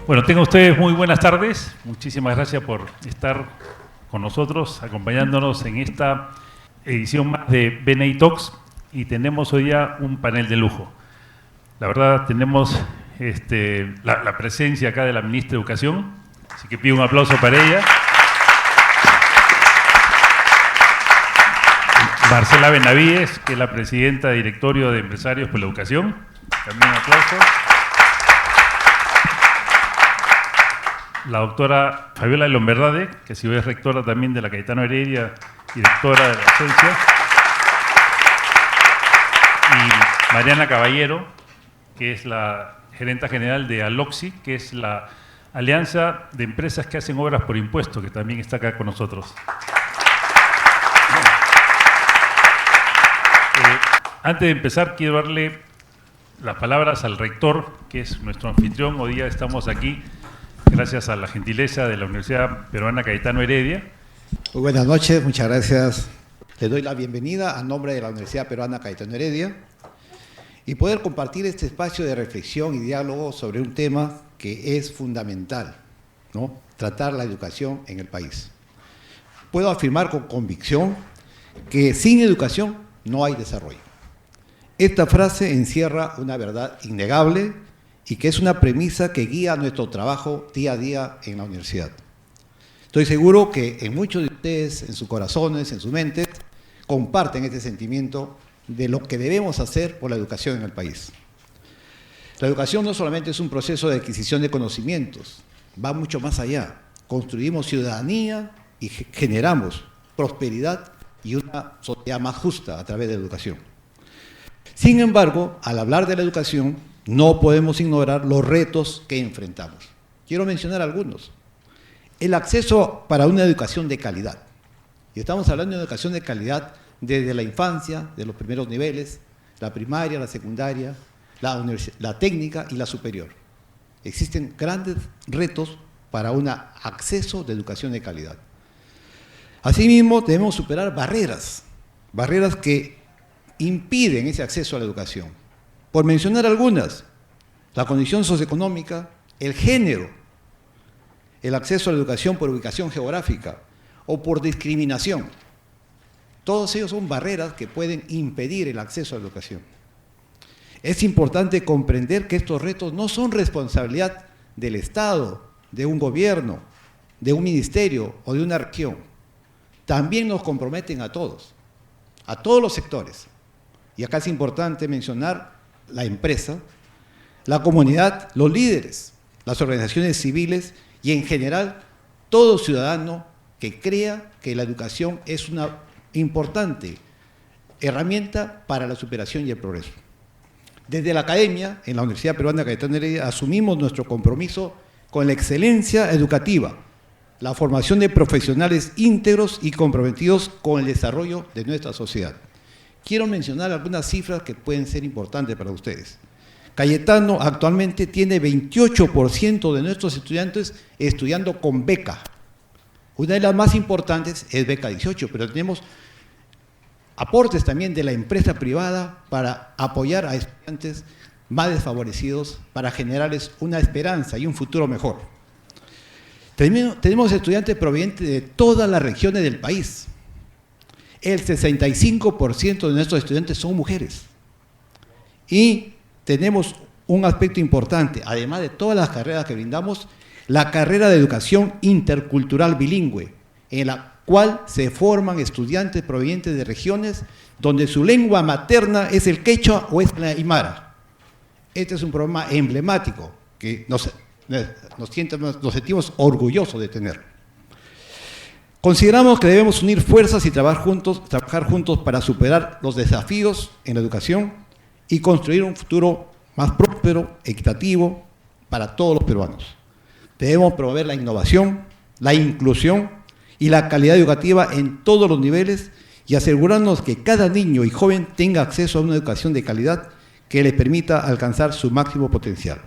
Bueno, tengan ustedes muy buenas tardes. Muchísimas gracias por estar con nosotros, acompañándonos en esta edición más de BNI Talks, y tenemos hoy ya un panel de lujo. La verdad, tenemos la presencia acá de la Ministra de Educación, así que pido un aplauso para ella. Marcela Benavides, que es la Presidenta de Directorio de Empresarios por la Educación. También un aplauso. La doctora Fabiola Lomberdade, que si hoy es rectora también de la Cayetano Heredia, directora de la agencia. Y Mariana Caballero, que es la gerenta general de ALOCSI, que es la Alianza de Empresas que hacen obras por impuesto, que también está acá con nosotros. Antes de empezar, quiero darle las palabras al rector, que es nuestro anfitrión. Hoy día estamos aquí gracias a la gentileza de la Universidad Peruana Cayetano Heredia. Muy buenas noches, muchas gracias. Le doy la bienvenida a nombre de la Universidad Peruana Cayetano Heredia y poder compartir este espacio de reflexión y diálogo sobre un tema que es fundamental, ¿no? Tratar la educación en el país. Puedo afirmar con convicción que sin educación no hay desarrollo. Esta frase encierra una verdad innegable y que es una premisa que guía nuestro trabajo día a día en la universidad. Estoy seguro que en muchos de ustedes, en sus corazones, en sus mentes, comparten este sentimiento de lo que debemos hacer por la educación en el país. La educación no solamente es un proceso de adquisición de conocimientos, va mucho más allá. Construimos ciudadanía y generamos prosperidad y una sociedad más justa a través de la educación. Sin embargo, al hablar de la educación, no podemos ignorar los retos que enfrentamos. Quiero mencionar algunos. El acceso para una educación de calidad. Y estamos hablando de educación de calidad desde la infancia, de los primeros niveles, la primaria, la secundaria, la técnica y la superior. Existen grandes retos para un acceso de educación de calidad. Asimismo, debemos superar barreras que impiden ese acceso a la educación. Por mencionar algunas, la condición socioeconómica, el género, el acceso a la educación por ubicación geográfica o por discriminación. Todos ellos son barreras que pueden impedir el acceso a la educación. Es importante comprender que estos retos no son responsabilidad del Estado, de un gobierno, de un ministerio o de una región. También nos comprometen a todos los sectores. Y acá es importante mencionar la empresa, la comunidad, los líderes, las organizaciones civiles y en general todo ciudadano que crea que la educación es una importante herramienta para la superación y el progreso. Desde la academia, en la Universidad Peruana Cayetano Heredia, asumimos nuestro compromiso con la excelencia educativa, la formación de profesionales íntegros y comprometidos con el desarrollo de nuestra sociedad. Quiero mencionar algunas cifras que pueden ser importantes para ustedes. Cayetano actualmente tiene 28% de nuestros estudiantes estudiando con beca. Una de las más importantes es Beca 18, pero tenemos aportes también de la empresa privada para apoyar a estudiantes más desfavorecidos, para generarles una esperanza y un futuro mejor. Tenemos estudiantes provenientes de todas las regiones del país. El 65% de nuestros estudiantes son mujeres. Y tenemos un aspecto importante, además de todas las carreras que brindamos, la carrera de educación intercultural bilingüe, en la cual se forman estudiantes provenientes de regiones donde su lengua materna es el quechua o es la aymara. Este es un programa emblemático que nos sentimos orgullosos de tener. Consideramos que debemos unir fuerzas y trabajar juntos para superar los desafíos en la educación y construir un futuro más próspero, equitativo para todos los peruanos. Debemos promover la innovación, la inclusión y la calidad educativa en todos los niveles y asegurarnos que cada niño y joven tenga acceso a una educación de calidad que les permita alcanzar su máximo potencial.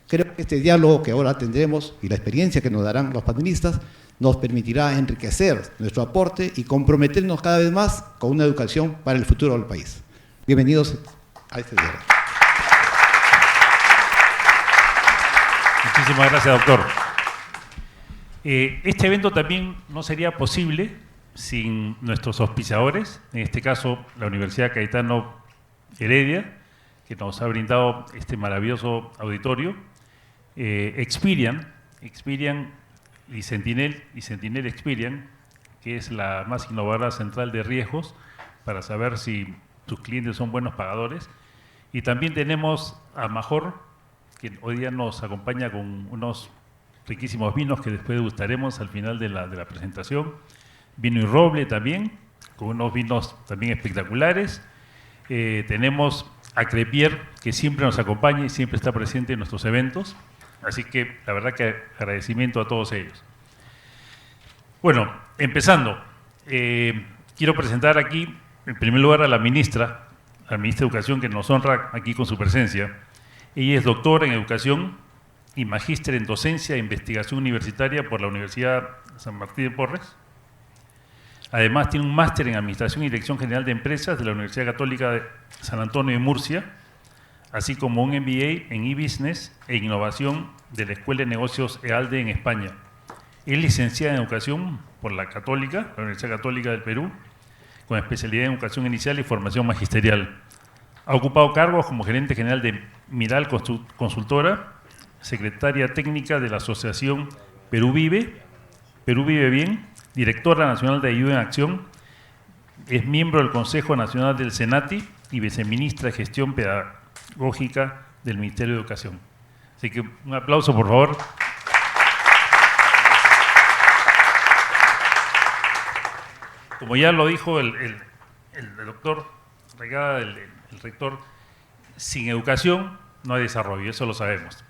Creo que este diálogo que ahora tendremos y la experiencia que nos darán los panelistas nos permitirá enriquecer nuestro aporte y comprometernos cada vez más con una educación para el futuro del país. Bienvenidos a este diálogo. Muchísimas gracias, doctor. Este evento también no sería posible sin nuestros auspiciadores, en este caso la Universidad Cayetano Heredia, que nos ha brindado este maravilloso auditorio, Experian y Sentinel Experian, que es la más innovadora central de riesgos para saber si tus clientes son buenos pagadores. Y también tenemos a Major, que hoy día nos acompaña con unos riquísimos vinos que después degustaremos al final de la presentación. Vino y roble también, con unos vinos también espectaculares. Tenemos a Crepier, que siempre nos acompaña y siempre está presente en nuestros eventos. Así que la verdad que agradecimiento a todos ellos. Bueno, empezando, quiero presentar aquí, en primer lugar, a la ministra de Educación, que nos honra aquí con su presencia. Ella es doctora en Educación y magíster en Docencia e Investigación Universitaria por la Universidad San Martín de Porres. Además, tiene un máster en Administración y Dirección General de Empresas de la Universidad Católica de San Antonio de Murcia, así como un MBA en e-Business e Innovación de la Escuela de Negocios EALDE en España. Es licenciada en Educación por la Católica, la Universidad Católica del Perú, con especialidad en Educación Inicial y Formación Magisterial. Ha ocupado cargos como gerente general de Miral Consultora, secretaria técnica de la Asociación Perú Vive Bien, directora nacional de Ayuda en Acción, es miembro del Consejo Nacional del Senati y viceministra de Gestión Pedagógica del Ministerio de Educación. Así que un aplauso, por favor. Como ya lo dijo el doctor Regada, el rector, sin educación no hay desarrollo, eso lo sabemos.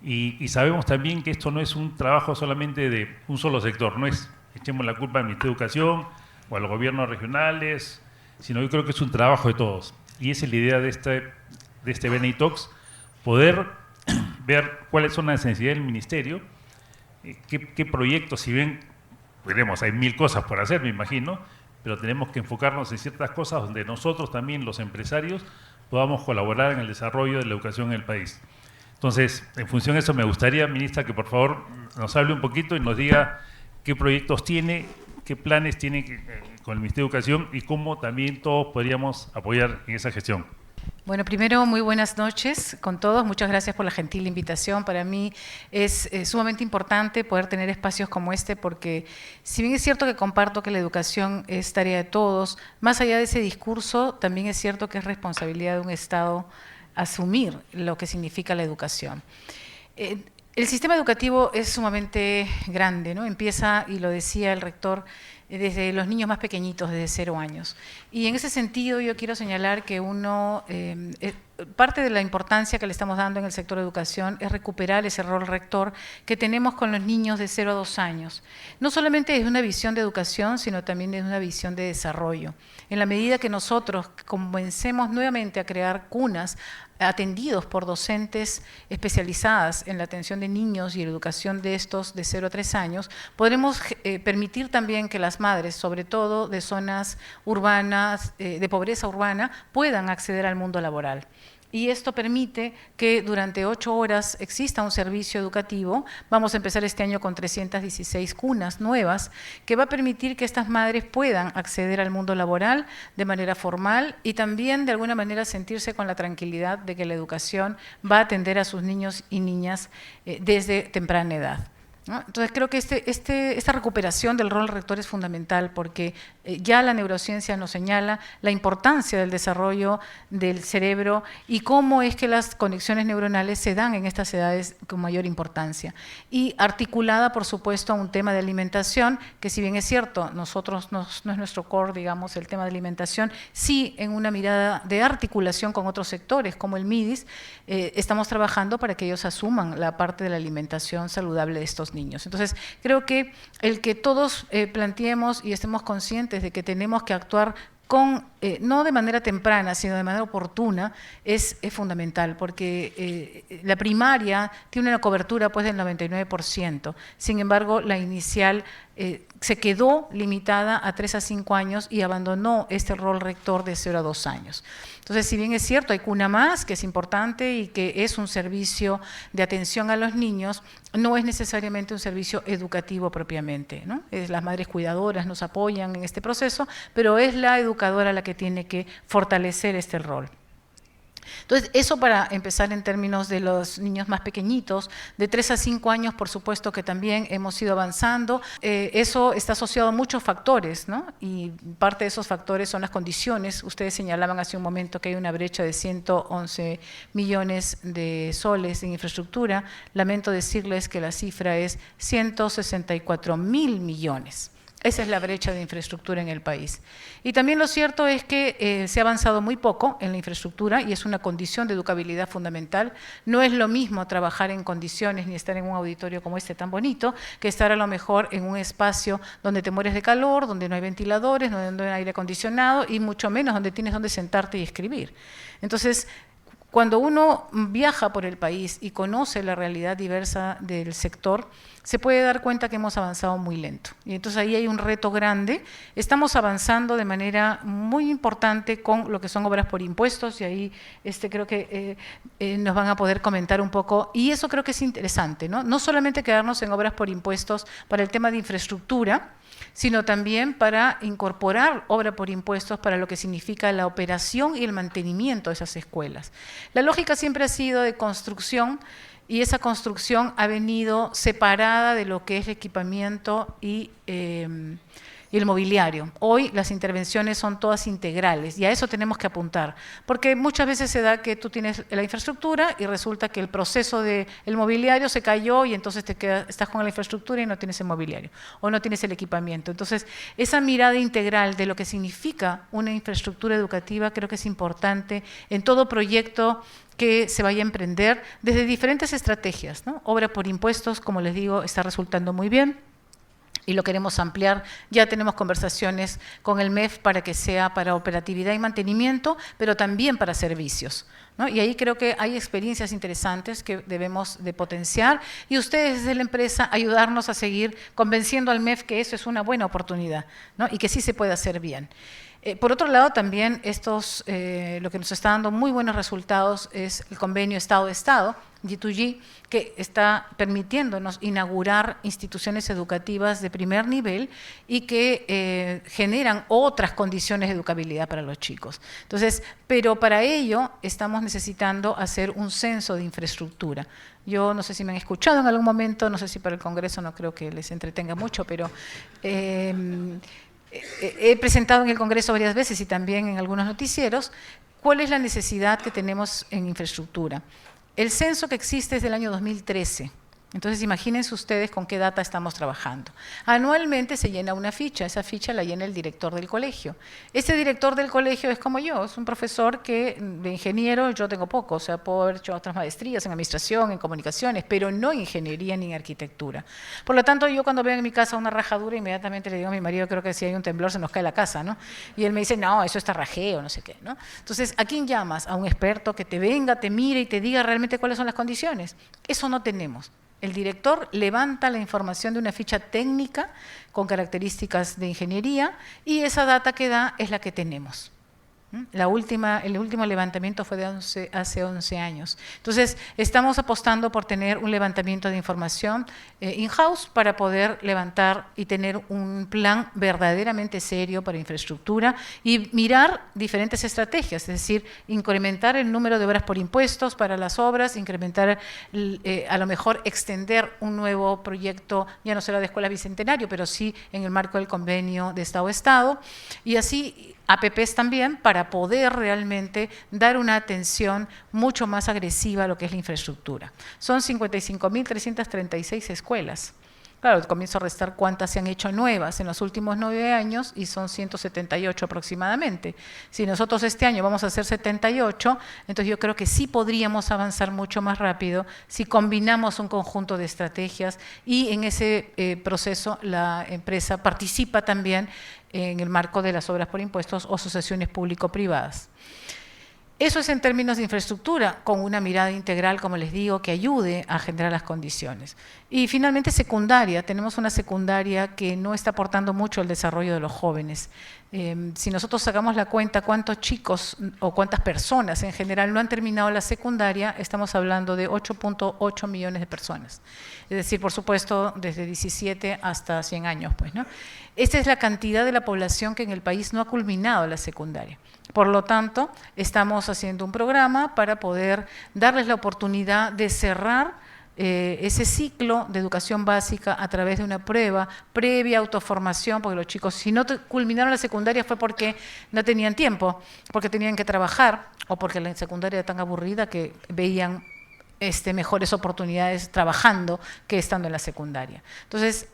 Y sabemos también que esto no es un trabajo solamente de un solo sector, no es echemos la culpa al Ministerio de Educación o a los gobiernos regionales, sino yo creo que es un trabajo de todos. Y esa es la idea de este BNI Talks, poder ver cuáles son las necesidades del Ministerio, qué proyectos, si bien veremos, hay 1000 cosas por hacer, me imagino, pero tenemos que enfocarnos en ciertas cosas donde nosotros también, los empresarios, podamos colaborar en el desarrollo de la educación en el país. Entonces, en función de eso, me gustaría, ministra, que por favor nos hable un poquito y nos diga qué proyectos tiene, qué planes tiene con el Ministerio de Educación y cómo también todos podríamos apoyar en esa gestión. Bueno, primero, muy buenas noches con todos. Muchas gracias por la gentil invitación. Para mí es sumamente importante poder tener espacios como este porque, si bien es cierto que comparto que la educación es tarea de todos, más allá de ese discurso, también es cierto que es responsabilidad de un Estado asumir lo que significa la educación. El sistema educativo es sumamente grande, ¿no? Empieza, y lo decía el rector, desde los niños más pequeñitos, desde 0 años. Y en ese sentido yo quiero señalar que parte de la importancia que le estamos dando en el sector de educación es recuperar ese rol rector que tenemos con los niños de 0 a 2 años. No solamente desde una visión de educación, sino también desde una visión de desarrollo. En la medida que nosotros comencemos nuevamente a crear cunas atendidos por docentes especializadas en la atención de niños y la educación de estos de 0 a 3 años, podremos permitir también que las madres, sobre todo de zonas urbanas, de pobreza urbana, puedan acceder al mundo laboral. Y esto permite que durante 8 horas exista un servicio educativo. Vamos a empezar este año con 316 cunas nuevas, que va a permitir que estas madres puedan acceder al mundo laboral de manera formal y también de alguna manera sentirse con la tranquilidad de que la educación va a atender a sus niños y niñas desde temprana edad, ¿no? Entonces creo que esta recuperación del rol rector es fundamental porque ya la neurociencia nos señala la importancia del desarrollo del cerebro y cómo es que las conexiones neuronales se dan en estas edades con mayor importancia. Y articulada, por supuesto, a un tema de alimentación, que si bien es cierto, nosotros no es nuestro core, digamos, el tema de alimentación, sí en una mirada de articulación con otros sectores, como el MIDIS, estamos trabajando para que ellos asuman la parte de la alimentación saludable de estos niños. Entonces, creo que el que todos planteemos y estemos conscientes de que tenemos que actuar no de manera temprana, sino de manera oportuna, es fundamental, porque la primaria tiene una cobertura pues del 99%, sin embargo, la inicial se quedó limitada a 3 a 5 años y abandonó este rol rector de 0 a 2 años. Entonces, si bien es cierto, hay Cuna Más, que es importante y que es un servicio de atención a los niños, no es necesariamente un servicio educativo propiamente, ¿no? Las madres cuidadoras nos apoyan en este proceso, pero es la educadora la que tiene que fortalecer este rol. Entonces, eso para empezar en términos de los niños más pequeñitos, de 3 a 5 años, por supuesto que también hemos ido avanzando. Eso está asociado a muchos factores, ¿no? Y parte de esos factores son las condiciones. Ustedes señalaban hace un momento que hay una brecha de 111 millones de soles en infraestructura. Lamento decirles que la cifra es 164.000 millones. Esa es la brecha de infraestructura en el país. Y también lo cierto es que se ha avanzado muy poco en la infraestructura y es una condición de educabilidad fundamental. No es lo mismo trabajar en condiciones ni estar en un auditorio como este tan bonito que estar a lo mejor en un espacio donde te mueres de calor, donde no hay ventiladores, donde no hay aire acondicionado y mucho menos donde tienes donde sentarte y escribir. Entonces, cuando uno viaja por el país y conoce la realidad diversa del sector, se puede dar cuenta que hemos avanzado muy lento. Y entonces ahí hay un reto grande. Estamos avanzando de manera muy importante con lo que son obras por impuestos y ahí creo que nos van a poder comentar un poco. Y eso creo que es interesante, ¿no? No solamente quedarnos en obras por impuestos para el tema de infraestructura, sino también para incorporar obra por impuestos para lo que significa la operación y el mantenimiento de esas escuelas. La lógica siempre ha sido de construcción y esa construcción ha venido separada de lo que es el equipamiento y el mobiliario. Hoy las intervenciones son todas integrales y a eso tenemos que apuntar, porque muchas veces se da que tú tienes la infraestructura y resulta que el proceso del mobiliario se cayó y entonces estás con la infraestructura y no tienes el mobiliario o no tienes el equipamiento. Entonces, esa mirada integral de lo que significa una infraestructura educativa creo que es importante en todo proyecto que se vaya a emprender desde diferentes estrategias, ¿no? Obra por impuestos, como les digo, está resultando muy bien y lo queremos ampliar. Ya tenemos conversaciones con el MEF para que sea para operatividad y mantenimiento, pero también para servicios, ¿no? Y ahí creo que hay experiencias interesantes que debemos de potenciar y ustedes desde la empresa ayudarnos a seguir convenciendo al MEF que eso es una buena oportunidad, ¿no? Y que sí se puede hacer bien. Por otro lado, también lo que nos está dando muy buenos resultados es el convenio Estado-Estado, G2G, que está permitiéndonos inaugurar instituciones educativas de primer nivel y que generan otras condiciones de educabilidad para los chicos. Entonces, pero para ello estamos necesitando hacer un censo de infraestructura. Yo no sé si me han escuchado en algún momento, no sé si para el Congreso no creo que les entretenga mucho, pero he presentado en el Congreso varias veces y también en algunos noticieros cuál es la necesidad que tenemos en infraestructura. El censo que existe es del año 2013. Entonces, imagínense ustedes con qué data estamos trabajando. Anualmente se llena una ficha, esa ficha la llena el director del colegio. Ese director del colegio es como yo, es un profesor que de ingeniero yo tengo poco, o sea, puedo haber hecho otras maestrías en administración, en comunicaciones, pero no en ingeniería ni en arquitectura. Por lo tanto, yo cuando veo en mi casa una rajadura, inmediatamente le digo a mi marido, creo que si hay un temblor se nos cae la casa, ¿no? Y él me dice, no, eso está rajeo, no sé qué, ¿no? Entonces, ¿a quién llamas? A un experto que te venga, te mire y te diga realmente cuáles son las condiciones. Eso no tenemos. El director levanta la información de una ficha técnica con características de ingeniería y esa data que da es la que tenemos. El último levantamiento fue hace 11 años. Entonces, estamos apostando por tener un levantamiento de información in-house para poder levantar y tener un plan verdaderamente serio para infraestructura y mirar diferentes estrategias, es decir, incrementar el número de obras por impuestos para las obras, incrementar, a lo mejor extender un nuevo proyecto, ya no será de Escuela Bicentenario, pero sí en el marco del convenio de Estado-Estado, y así APPs también para poder realmente dar una atención mucho más agresiva a lo que es la infraestructura. Son 55.336 escuelas. Claro, comienzo a restar cuántas se han hecho nuevas en los últimos 9 años y son 178 aproximadamente. Si nosotros este año vamos a hacer 78, entonces yo creo que sí podríamos avanzar mucho más rápido si combinamos un conjunto de estrategias y en ese proceso la empresa participa también en el marco de las obras por impuestos o asociaciones público-privadas. Eso es en términos de infraestructura, con una mirada integral, como les digo, que ayude a generar las condiciones. Y finalmente secundaria, tenemos una secundaria que no está aportando mucho al desarrollo de los jóvenes. Si nosotros sacamos la cuenta cuántos chicos o cuántas personas en general no han terminado la secundaria, estamos hablando de 8.8 millones de personas. Es decir, por supuesto, desde 17 hasta 100 años, pues, ¿no? Esta es la cantidad de la población que en el país no ha culminado la secundaria. Por lo tanto, estamos haciendo un programa para poder darles la oportunidad de cerrar ese ciclo de educación básica a través de una prueba previa autoformación, porque los chicos, si no culminaron la secundaria fue porque no tenían tiempo, porque tenían que trabajar o porque la secundaria era tan aburrida que veían mejores oportunidades trabajando que estando en la secundaria. Entonces,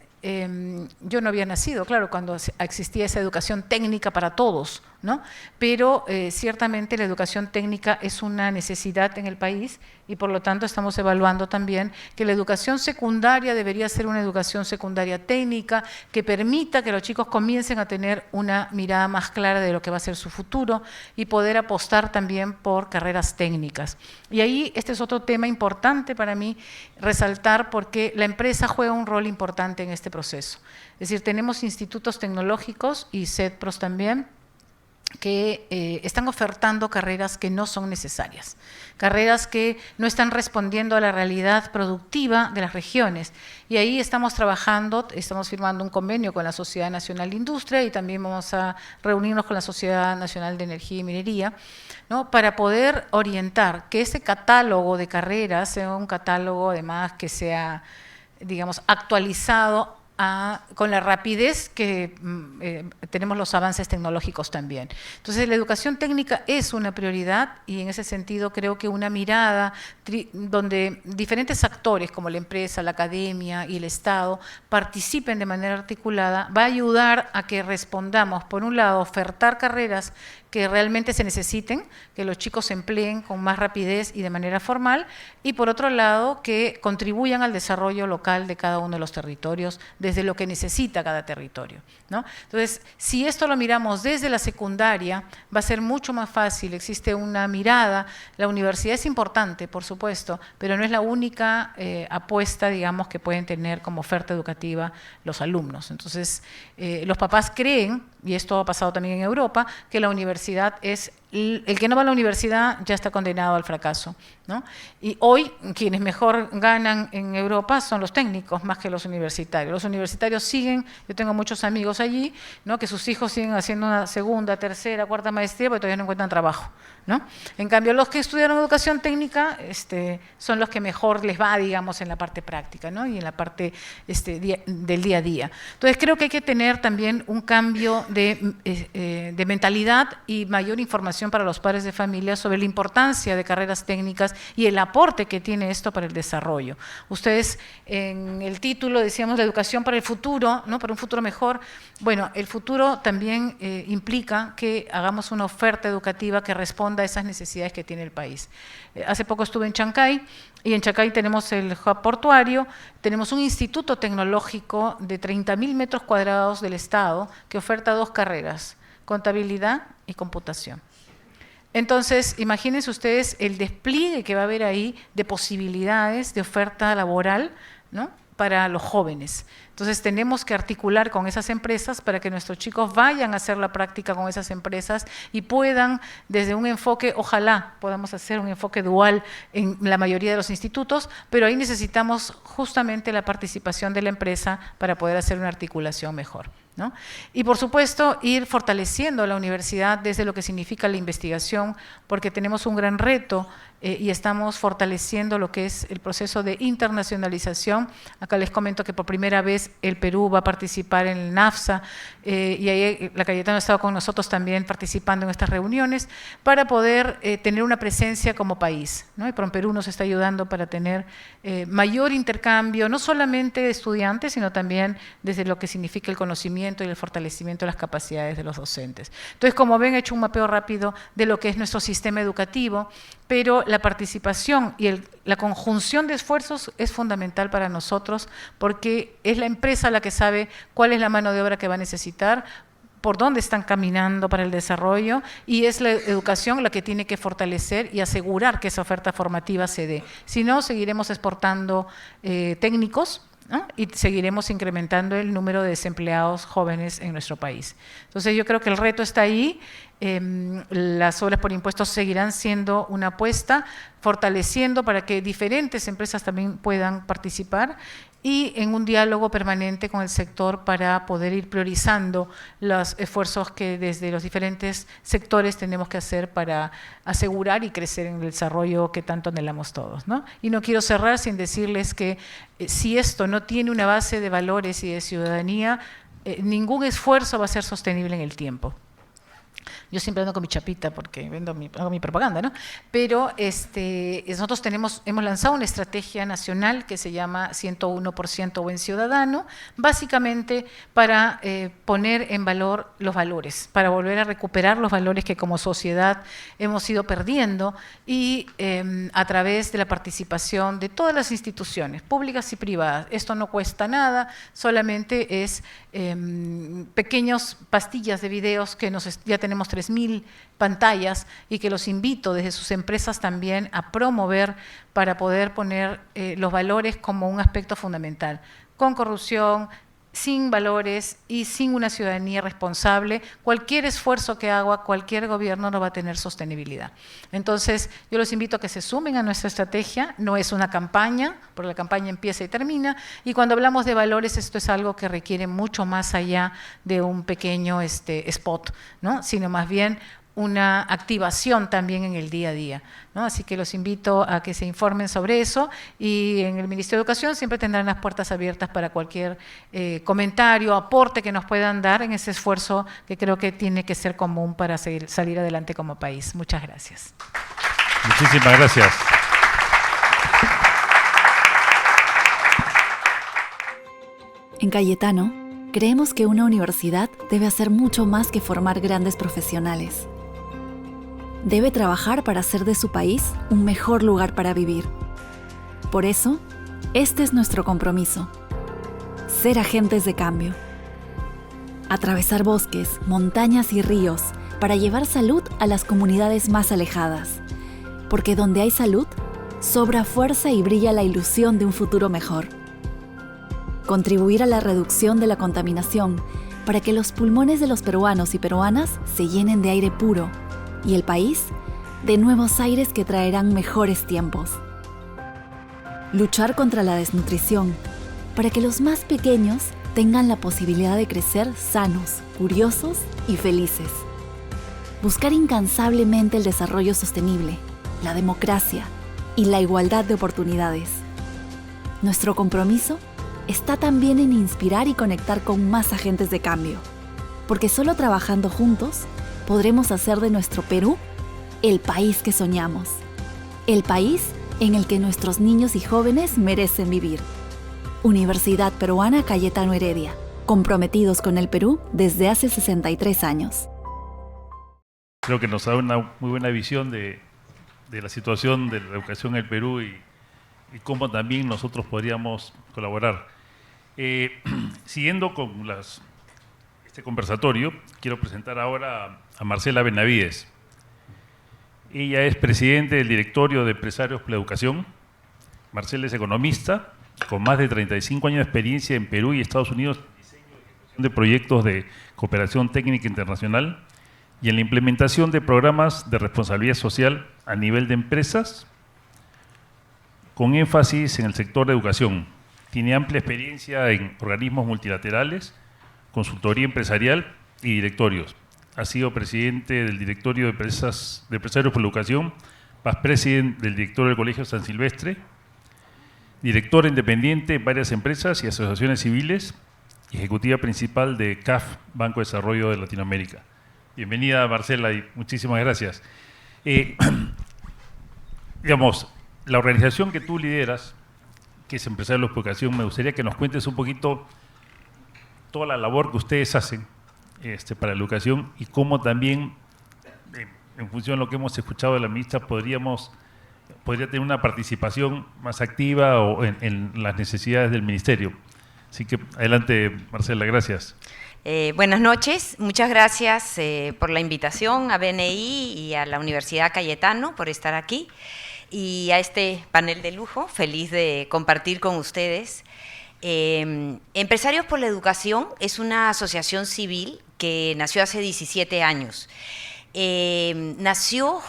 yo no había nacido, claro, cuando existía esa educación técnica para todos, ¿no? Pero ciertamente la educación técnica es una necesidad en el país y por lo tanto estamos evaluando también que la educación secundaria debería ser una educación secundaria técnica que permita que los chicos comiencen a tener una mirada más clara de lo que va a ser su futuro y poder apostar también por carreras técnicas. Y ahí este es otro tema importante para mí resaltar porque la empresa juega un rol importante en este proceso. Es decir, tenemos institutos tecnológicos y CEDPROS también, que están ofertando carreras que no son necesarias, carreras que no están respondiendo a la realidad productiva de las regiones. Y ahí estamos trabajando, estamos firmando un convenio con la Sociedad Nacional de Industria y también vamos a reunirnos con la Sociedad Nacional de Energía y Minería, ¿no? Para poder orientar que ese catálogo de carreras sea un catálogo además que sea, digamos, actualizado con la rapidez que tenemos los avances tecnológicos también. Entonces, la educación técnica es una prioridad y en ese sentido creo que una mirada donde diferentes actores como la empresa, la academia y el Estado participen de manera articulada va a ayudar a que respondamos, por un lado, ofertar carreras que realmente se necesiten, que los chicos se empleen con más rapidez y de manera formal, y por otro lado, que contribuyan al desarrollo local de cada uno de los territorios, desde lo que necesita cada territorio, ¿no? Entonces, si esto lo miramos desde la secundaria, va a ser mucho más fácil, existe una mirada, la universidad es importante, por supuesto, pero no es la única apuesta, digamos, que pueden tener como oferta educativa los alumnos. Entonces, los papás creen, y esto ha pasado también en Europa, que la universidad es, el que no va a la universidad ya está condenado al fracaso, ¿no? Y hoy quienes mejor ganan en Europa son los técnicos más que los universitarios. Los universitarios siguen, yo tengo muchos amigos allí, ¿no? Que sus hijos siguen haciendo una segunda, tercera, cuarta maestría porque todavía no encuentran trabajo, ¿no? En cambio, los que estudiaron educación técnica son los que mejor les va, digamos, en la parte práctica, ¿no? Y en la parte del día a día. Entonces, creo que hay que tener también un cambio de mentalidad y mayor información para los padres de familia sobre la importancia de carreras técnicas y el aporte que tiene esto para el desarrollo. Ustedes en el título decíamos la educación para el futuro, ¿no? Para un futuro mejor. Bueno, el futuro también implica que hagamos una oferta educativa que responda a esas necesidades que tiene el país. Hace poco estuve en Chancay y en Chancay tenemos el hub portuario, tenemos un instituto tecnológico de 30.000 metros cuadrados del Estado que oferta 2 carreras, contabilidad y computación. Entonces, imagínense ustedes el despliegue que va a haber ahí de posibilidades de oferta laboral, ¿no? Para los jóvenes. Entonces, tenemos que articular con esas empresas para que nuestros chicos vayan a hacer la práctica con esas empresas y puedan, desde un enfoque, ojalá podamos hacer un enfoque dual en la mayoría de los institutos, pero ahí necesitamos justamente la participación de la empresa para poder hacer una articulación mejor, ¿no? Y por supuesto ir fortaleciendo la universidad desde lo que significa la investigación, porque tenemos un gran reto y estamos fortaleciendo lo que es el proceso de internacionalización. Acá les comento que por primera vez el Perú va a participar en el NAFSA y ahí la Cayetano ha estado con nosotros también participando en estas reuniones para poder tener una presencia como país, ¿no? Y Perú nos está ayudando para tener mayor intercambio, no solamente de estudiantes, sino también desde lo que significa el conocimiento y el fortalecimiento de las capacidades de los docentes. Entonces, como ven, he hecho un mapeo rápido de lo que es nuestro sistema educativo, pero la participación y la conjunción de esfuerzos es fundamental para nosotros porque es la empresa la que sabe cuál es la mano de obra que va a necesitar, por dónde están caminando para el desarrollo, y es la educación la que tiene que fortalecer y asegurar que esa oferta formativa se dé. Si no, seguiremos exportando técnicos, ¿no? Y seguiremos incrementando el número de desempleados jóvenes en nuestro país. Entonces yo creo que el reto está ahí. Las obras por impuestos seguirán siendo una apuesta, fortaleciendo para que diferentes empresas también puedan participar, y en un diálogo permanente con el sector para poder ir priorizando los esfuerzos que desde los diferentes sectores tenemos que hacer para asegurar y crecer en el desarrollo que tanto anhelamos todos, ¿no? Y no quiero cerrar sin decirles que si esto no tiene una base de valores y de ciudadanía, ningún esfuerzo va a ser sostenible en el tiempo. Yo siempre ando con mi chapita porque hago mi propaganda, ¿no? Pero nosotros hemos lanzado una estrategia nacional que se llama 101% Buen Ciudadano, básicamente para poner en valor los valores, para volver a recuperar los valores que como sociedad hemos ido perdiendo, y a través de la participación de todas las instituciones, públicas y privadas. Esto no cuesta nada, solamente es pequeñas pastillas de videos que ya tenemos 3.000 pantallas, y que los invito desde sus empresas también a promover para poder poner los valores como un aspecto fundamental. Con corrupción, sin valores y sin una ciudadanía responsable, cualquier esfuerzo que haga cualquier gobierno no va a tener sostenibilidad. Entonces, yo los invito a que se sumen a nuestra estrategia. No es una campaña, porque la campaña empieza y termina, y cuando hablamos de valores, esto es algo que requiere mucho más allá de un pequeño spot, ¿no? Sino más bien una activación también en el día a día, ¿no? Así que los invito a que se informen sobre eso, y en el Ministerio de Educación siempre tendrán las puertas abiertas para cualquier comentario, aporte que nos puedan dar en ese esfuerzo que creo que tiene que ser común para salir adelante como país. Muchas gracias. Muchísimas gracias. En Cayetano, creemos que una universidad debe hacer mucho más que formar grandes profesionales. Debe trabajar para hacer de su país un mejor lugar para vivir. Por eso, este es nuestro compromiso: ser agentes de cambio. Atravesar bosques, montañas y ríos para llevar salud a las comunidades más alejadas. Porque donde hay salud, sobra fuerza y brilla la ilusión de un futuro mejor. Contribuir a la reducción de la contaminación para que los pulmones de los peruanos y peruanas se llenen de aire puro, y el país de nuevos aires que traerán mejores tiempos. Luchar contra la desnutrición para que los más pequeños tengan la posibilidad de crecer sanos, curiosos y felices. Buscar incansablemente el desarrollo sostenible, la democracia y la igualdad de oportunidades. Nuestro compromiso está también en inspirar y conectar con más agentes de cambio, porque solo trabajando juntos podremos hacer de nuestro Perú el país que soñamos, el país en el que nuestros niños y jóvenes merecen vivir. Universidad Peruana Cayetano Heredia, comprometidos con el Perú desde hace 63 años. Creo que nos da una muy buena visión de la situación de la educación en el Perú y cómo también nosotros podríamos colaborar. Siguiendo con este conversatorio, quiero presentar ahora a Marcela Benavides. Ella es presidente del Directorio de Empresarios por la Educación. Marcela es economista, con más de 35 años de experiencia en Perú y Estados Unidos en diseño y ejecución de proyectos de cooperación técnica internacional y en la implementación de programas de responsabilidad social a nivel de empresas, con énfasis en el sector de educación. Tiene amplia experiencia en organismos multilaterales, consultoría empresarial y directorios. Ha sido presidente del Directorio de Empresarios por la Educación, past president del Directorio del Colegio San Silvestre, directora independiente en varias empresas y asociaciones civiles, y ejecutiva principal de CAF, Banco de Desarrollo de Latinoamérica. Bienvenida, Marcela, y muchísimas gracias. Digamos, la organización que tú lideras, que es Empresarios por la Educación, me gustaría que nos cuentes un poquito toda la labor que ustedes hacen para la educación y cómo también, en función de lo que hemos escuchado de la ministra, podría tener una participación más activa o en las necesidades del ministerio. Así que adelante, Marcela, gracias. Buenas noches, muchas gracias por la invitación a BNI y a la Universidad Cayetano por estar aquí y a este panel de lujo, feliz de compartir con ustedes. Empresarios por la Educación es una asociación civil que nació hace 17 años. Nació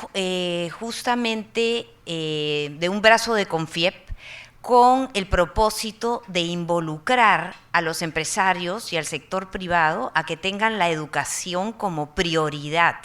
justamente de un brazo de Confiep con el propósito de involucrar a los empresarios y al sector privado a que tengan la educación como prioridad,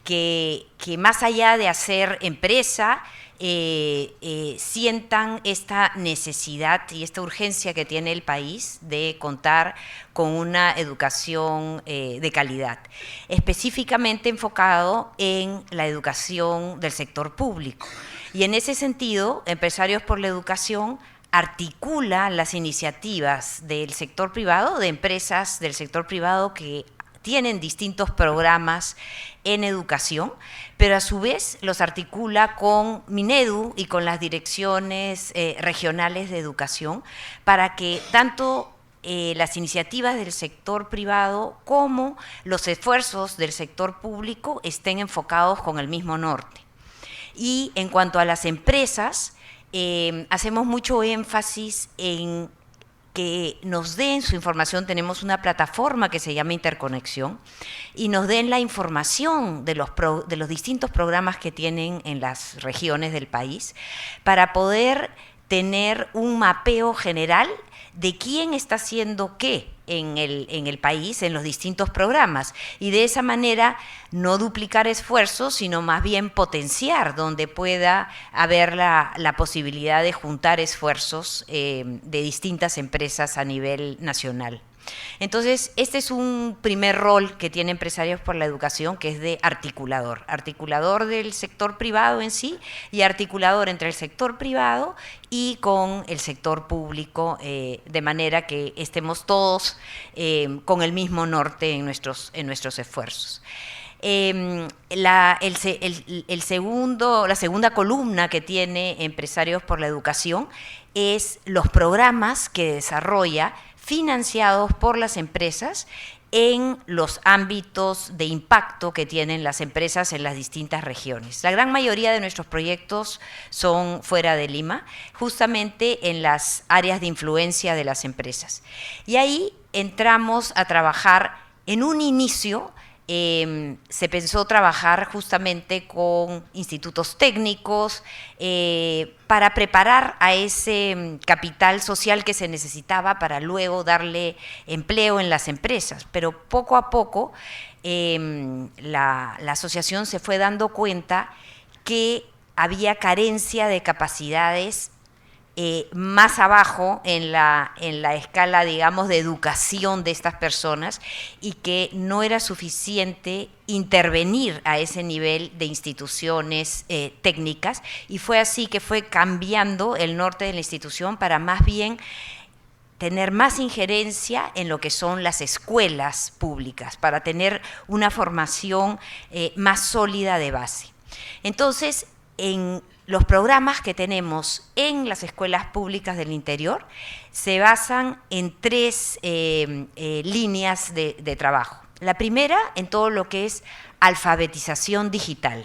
que más allá de hacer empresa, sientan esta necesidad y esta urgencia que tiene el país de contar con una educación de calidad, específicamente enfocado en la educación del sector público. Y en ese sentido, Empresarios por la Educación articula las iniciativas del sector privado, de empresas del sector privado que tienen distintos programas en educación, pero a su vez los articula con Minedu y con las direcciones regionales de educación para que tanto las iniciativas del sector privado como los esfuerzos del sector público estén enfocados con el mismo norte. Y en cuanto a las empresas, hacemos mucho énfasis en que nos den su información. Tenemos una plataforma que se llama Interconexión y nos den la información de los distintos programas que tienen en las regiones del país para poder tener un mapeo general de quién está haciendo qué en el país, en los distintos programas, y de esa manera no duplicar esfuerzos, sino más bien potenciar donde pueda haber la posibilidad de juntar esfuerzos de distintas empresas a nivel nacional. Entonces, este es un primer rol que tiene Empresarios por la Educación, que es de articulador del sector privado en sí y articulador entre el sector privado y con el sector público, de manera que estemos todos con el mismo norte en nuestros esfuerzos. La segunda columna que tiene Empresarios por la Educación es los programas que desarrolla financiados por las empresas en los ámbitos de impacto que tienen las empresas en las distintas regiones. La gran mayoría de nuestros proyectos son fuera de Lima, justamente en las áreas de influencia de las empresas. Y ahí entramos a trabajar en un inicio. Se pensó trabajar justamente con institutos técnicos para preparar a ese capital social que se necesitaba para luego darle empleo en las empresas. Pero poco a poco la asociación se fue dando cuenta que había carencia de capacidades más abajo en la escala, digamos, de educación de estas personas y que no era suficiente intervenir a ese nivel de instituciones técnicas, y fue así que fue cambiando el norte de la institución para más bien tener más injerencia en lo que son las escuelas públicas, para tener una formación más sólida de base. Entonces, en los programas que tenemos en las escuelas públicas del interior se basan en tres líneas de trabajo. La primera, en todo lo que es alfabetización digital,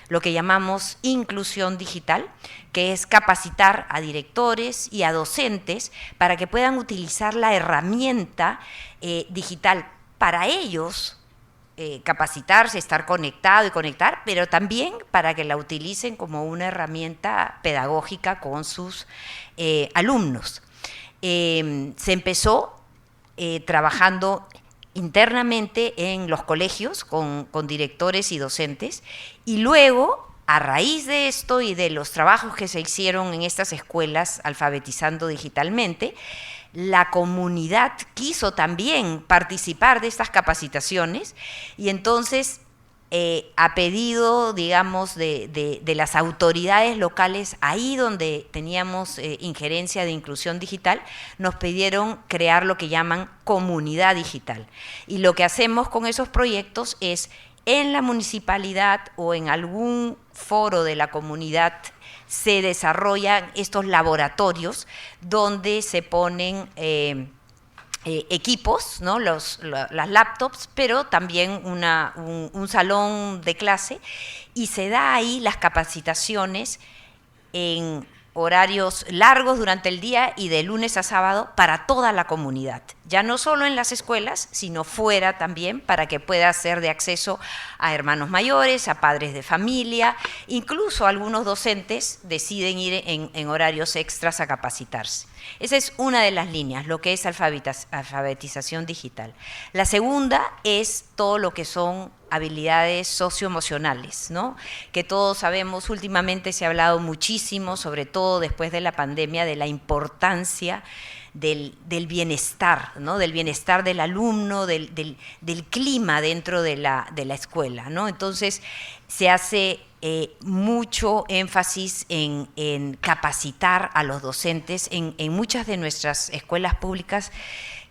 lo que llamamos inclusión digital, que es capacitar a directores y a docentes para que puedan utilizar la herramienta digital para ellos, capacitarse, estar conectado y conectar, pero también para que la utilicen como una herramienta pedagógica con sus alumnos. Se empezó trabajando internamente en los colegios con directores y docentes, y luego, a raíz de esto y de los trabajos que se hicieron en estas escuelas alfabetizando digitalmente, la comunidad quiso también participar de estas capacitaciones, y entonces a pedido, digamos, de las autoridades locales, ahí donde teníamos injerencia de inclusión digital, nos pidieron crear lo que llaman comunidad digital. Y lo que hacemos con esos proyectos es, en la municipalidad o en algún foro de la comunidad, se desarrollan estos laboratorios donde se ponen equipos, ¿no? Las laptops, pero también un salón de clase, y se da ahí las capacitaciones en horarios largos durante el día y de lunes a sábado para toda la comunidad, ya no solo en las escuelas, sino fuera también, para que pueda ser de acceso a hermanos mayores, a padres de familia, incluso algunos docentes deciden ir en horarios extras a capacitarse. Esa es una de las líneas, lo que es alfabetización digital. La segunda es todo lo que son habilidades socioemocionales, ¿no? Que todos sabemos, últimamente se ha hablado muchísimo, sobre todo después de la pandemia, de la importancia del bienestar, ¿no? Del bienestar del alumno, del clima dentro de la escuela, ¿no? Entonces se hace mucho énfasis en capacitar a los docentes en muchas de nuestras escuelas públicas.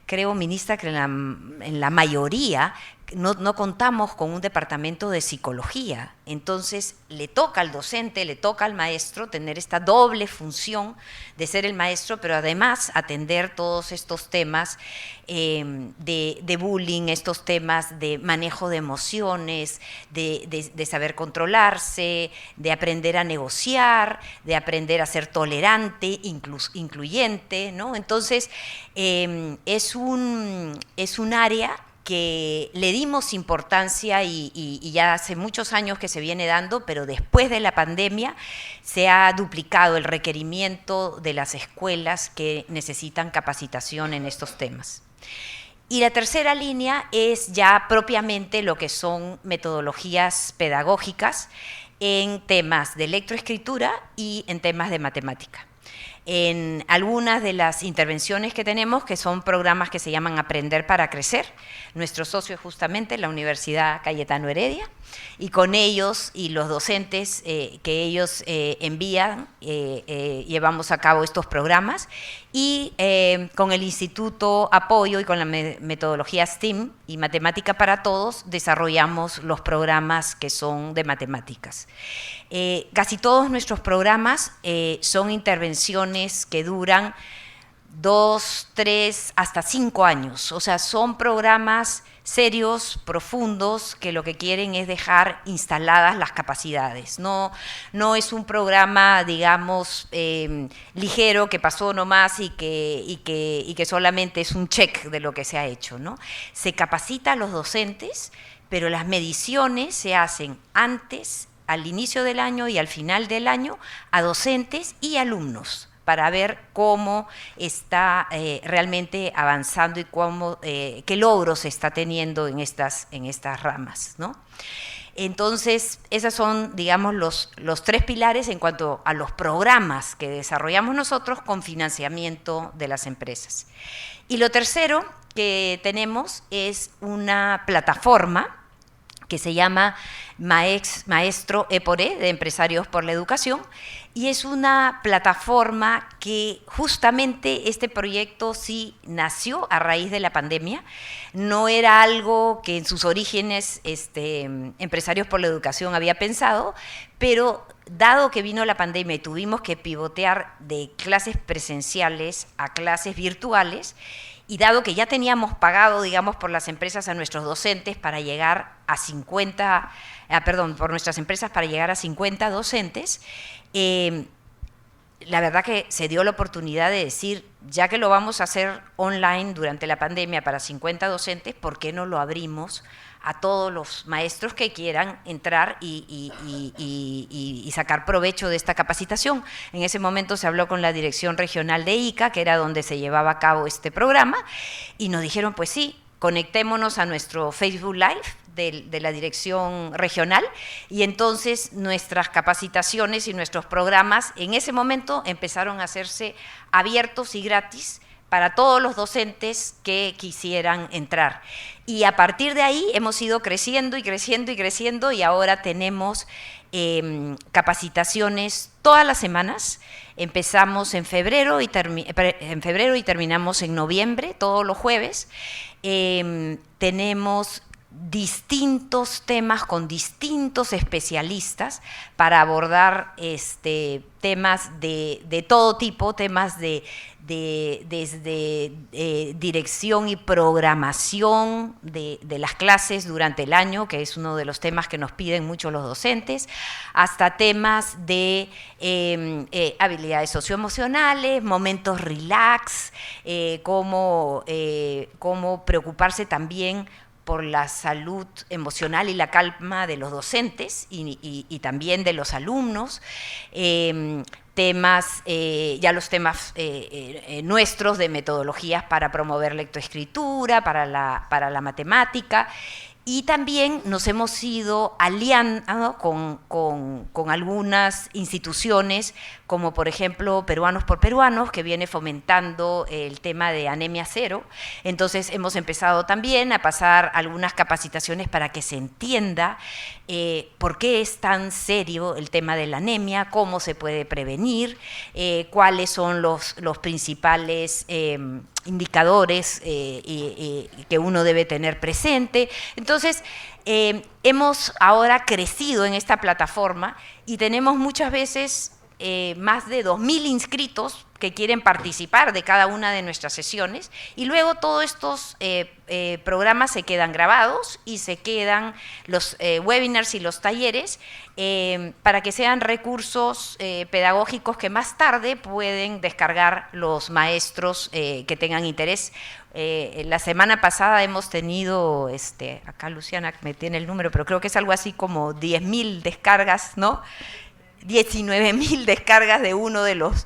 Creo, ministra, que en la mayoría no contamos con un departamento de psicología, entonces le toca al docente, le toca al maestro tener esta doble función de ser el maestro, pero además atender todos estos temas de bullying, estos temas de manejo de emociones, de saber controlarse, de aprender a negociar, de aprender a ser tolerante, incluyente, ¿no? Entonces, es un área que le dimos importancia y ya hace muchos años que se viene dando, pero después de la pandemia se ha duplicado el requerimiento de las escuelas que necesitan capacitación en estos temas. Y la tercera línea es ya propiamente lo que son metodologías pedagógicas en temas de lectoescritura y en temas de matemática. En algunas de las intervenciones que tenemos, que son programas que se llaman Aprender para Crecer, nuestro socio es justamente la Universidad Cayetano Heredia, y con ellos y los docentes que ellos envían, llevamos a cabo estos programas, y con el Instituto Apoyo y con la metodología STEAM y Matemática para Todos desarrollamos los programas que son de matemáticas. Casi todos nuestros programas son intervenciones que duran 2, 3, hasta 5 años, o sea, son programas serios, profundos, que lo que quieren es dejar instaladas las capacidades. No es un programa, digamos, ligero, que pasó nomás y que solamente es un check de lo que se ha hecho, ¿no? Se capacita a los docentes, pero las mediciones se hacen antes, al inicio del año y al final del año, a docentes y alumnos, para ver cómo está realmente avanzando y qué logros se está teniendo en estas ramas, ¿no? Entonces, esos son, digamos, los 3 pilares en cuanto a los programas que desarrollamos nosotros con financiamiento de las empresas. Y lo tercero que tenemos es una plataforma que se llama Maestro E+E, de Empresarios por la Educación, y es una plataforma que justamente este proyecto sí nació a raíz de la pandemia. No era algo que en sus orígenes Empresarios por la Educación había pensado, pero dado que vino la pandemia y tuvimos que pivotear de clases presenciales a clases virtuales, y dado que ya teníamos pagado, digamos, por las empresas a nuestros docentes para llegar a 50, por nuestras empresas para llegar a 50 docentes, la verdad que se dio la oportunidad de decir, ya que lo vamos a hacer online durante la pandemia para 50 docentes, ¿por qué no lo abrimos a todos los maestros que quieran entrar y sacar provecho de esta capacitación? En ese momento se habló con la Dirección Regional de ICA, que era donde se llevaba a cabo este programa, y nos dijeron, pues sí, conectémonos a nuestro Facebook Live de la Dirección Regional, y entonces nuestras capacitaciones y nuestros programas en ese momento empezaron a hacerse abiertos y gratis para todos los docentes que quisieran entrar. Y a partir de ahí hemos ido creciendo y creciendo y creciendo, y ahora tenemos capacitaciones todas las semanas. Empezamos en febrero y terminamos en noviembre, todos los jueves. Tenemos distintos temas con distintos especialistas para abordar temas de todo tipo, temas desde dirección y programación de las clases durante el año, que es uno de los temas que nos piden mucho los docentes, hasta temas de habilidades socioemocionales, momentos relax, cómo preocuparse también por la salud emocional y la calma de los docentes y también de los alumnos, los temas nuestros de metodologías para promover lectoescritura, para la matemática, y también nos hemos ido aliando con algunas instituciones, como por ejemplo Peruanos por Peruanos, que viene fomentando el tema de anemia cero. Entonces hemos empezado también a pasar algunas capacitaciones para que se entienda por qué es tan serio el tema de la anemia, cómo se puede prevenir, cuáles son los principales indicadores que uno debe tener presente. Entonces, hemos ahora crecido en esta plataforma y tenemos muchas veces más de 2.000 inscritos que quieren participar de cada una de nuestras sesiones, y luego todos estos programas se quedan grabados y se quedan los webinars y los talleres para que sean recursos pedagógicos que más tarde pueden descargar los maestros que tengan interés. La semana pasada hemos tenido, acá Luciana me tiene el número, pero creo que es algo así como 10.000 descargas, ¿no? 19.000 descargas de uno de los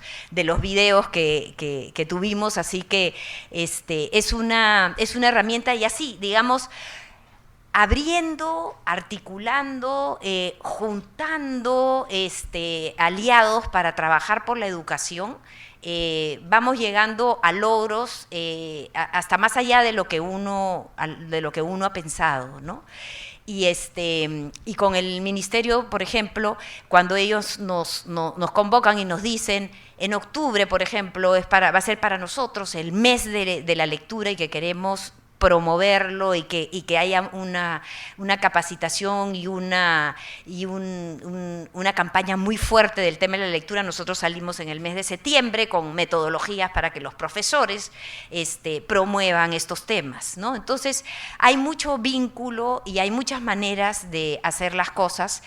videos que tuvimos, así que es una herramienta, y así, digamos, abriendo, articulando, juntando aliados para trabajar por la educación, vamos llegando a logros hasta más allá de lo que uno ha pensado, ¿no? Y con el ministerio, por ejemplo, cuando ellos nos convocan y nos dicen, en octubre, por ejemplo, va a ser para nosotros el mes de la lectura y que queremos promoverlo y que haya una capacitación y una campaña muy fuerte del tema de la lectura. Nosotros salimos en el mes de septiembre con metodologías para que los profesores promuevan estos temas, ¿no? Entonces, hay mucho vínculo y hay muchas maneras de hacer las cosas,